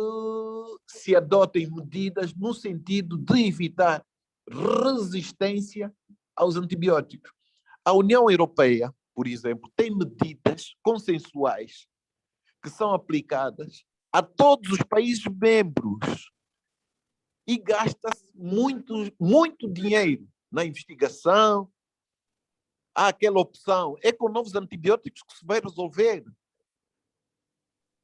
se adotem medidas no sentido de evitar resistência aos antibióticos. A União Europeia, por exemplo, tem medidas consensuais que são aplicadas a todos os países membros e gasta-se muito dinheiro na investigação. Há aquela opção, é com novos antibióticos que se vai resolver.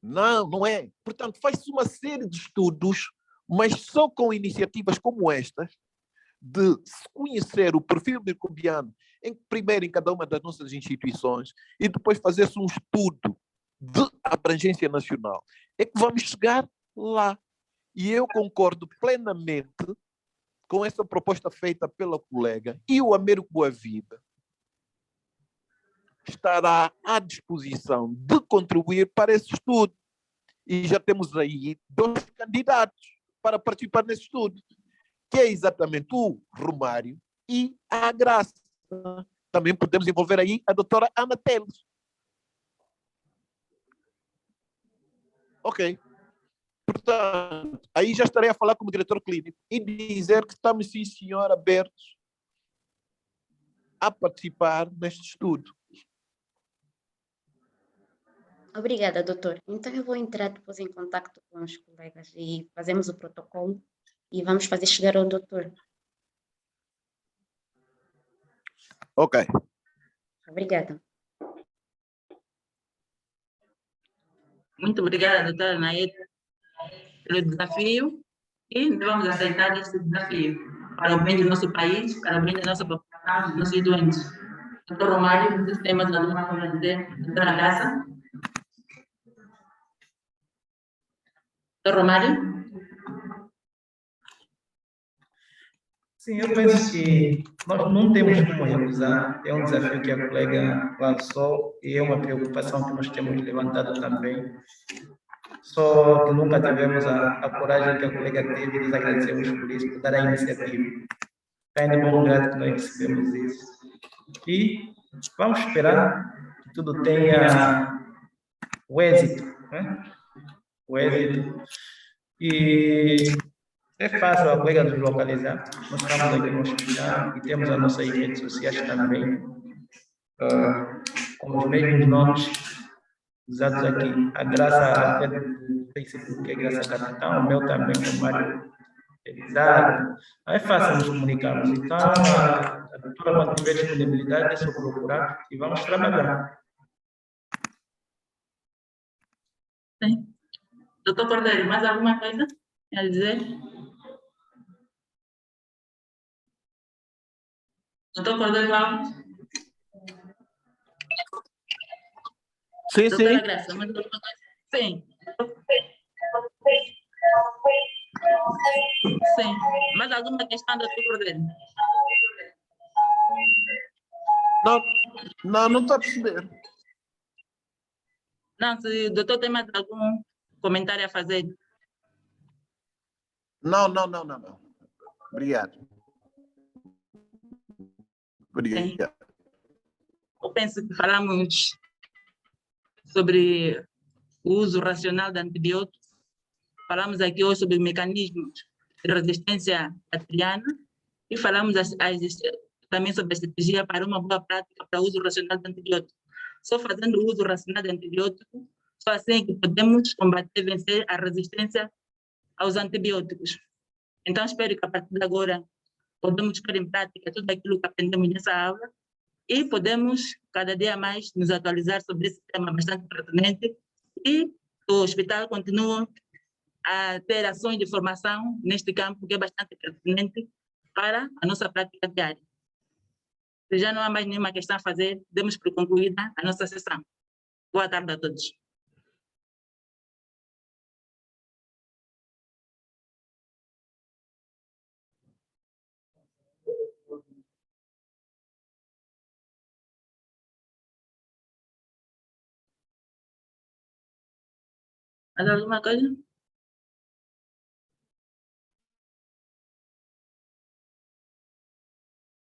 Não é. Portanto, faz-se uma série de estudos, mas só com iniciativas como estas, de se conhecer o perfil microbiano, primeiro em cada uma das nossas instituições, e depois fazer-se um estudo de abrangência nacional, é que vamos chegar lá. E eu concordo plenamente com essa proposta feita pela colega, e o Américo Boa Vida estará à disposição de contribuir para esse estudo. E já temos aí 2 candidatos para participar nesse estudo, que é exatamente o Romário e a Graça. Também podemos envolver aí a doutora Ana Teles. Ok. Portanto, aí já estarei a falar como diretor clínico e dizer que estamos, sim, senhor, abertos a participar neste estudo. Obrigada, doutor. Então, eu vou entrar depois em contato com os colegas e fazemos o protocolo e vamos fazer chegar ao doutor. Ok. Obrigada. Muito obrigada, doutora Anaete, pelo desafio, e vamos aceitar esse desafio para o bem do nosso país, para o bem da nossa população, dos nossos doentes. Doutor Romário, vocês têm mais alguma coisa a dizer? Doutora Graça? Doutor Romário? Sim, eu penso que nós não temos como recusar, é um desafio que a colega lançou e é uma preocupação que nós temos levantado também. Só que nunca tivemos a coragem que a colega teve e nos agradecemos por isso, por dar a iniciativa. Está de bom grado que nós recebemos isso. E vamos esperar que tudo tenha o êxito, né? o êxito. E é fácil a colega nos localizar. Nós estamos aqui no hospital e temos as nossas redes sociais também, com os mesmos nomes usados aqui. A Graça do Facebook, que é Graça Capitão, o meu também, o Mário Elizardo. É fácil nos comunicarmos. Então, a doutora, quando tiver disponibilidade, é só procurar e vamos trabalhar. Sim. Doutor Cordeiro, mais alguma coisa a dizer? Doutor Cordeiro Alves? Sim, Doutora sim. Graça, mais alguma coisa? Sim. Sim. Mais alguma questão, doutor Cordeiro? Não estou a perceber. Não, se o doutor tem mais algum comentário a fazer. Não. Obrigado. Eu penso que falamos sobre o uso racional de antibióticos. Falamos aqui hoje sobre mecanismos de resistência bacteriana e falamos também sobre a estratégia para uma boa prática para o uso racional de antibióticos. Só fazendo o uso racional de antibióticos, só assim que podemos combater e vencer a resistência aos antibióticos. Então, espero que a partir de agora podemos pôr em prática tudo aquilo que aprendemos nessa aula e podemos cada dia mais nos atualizar sobre esse tema bastante pertinente e o hospital continua a ter ações de formação neste campo que é bastante pertinente para a nossa prática diária. Se já não há mais nenhuma questão a fazer, demos por concluída a nossa sessão. Boa tarde a todos. Mais alguma coisa?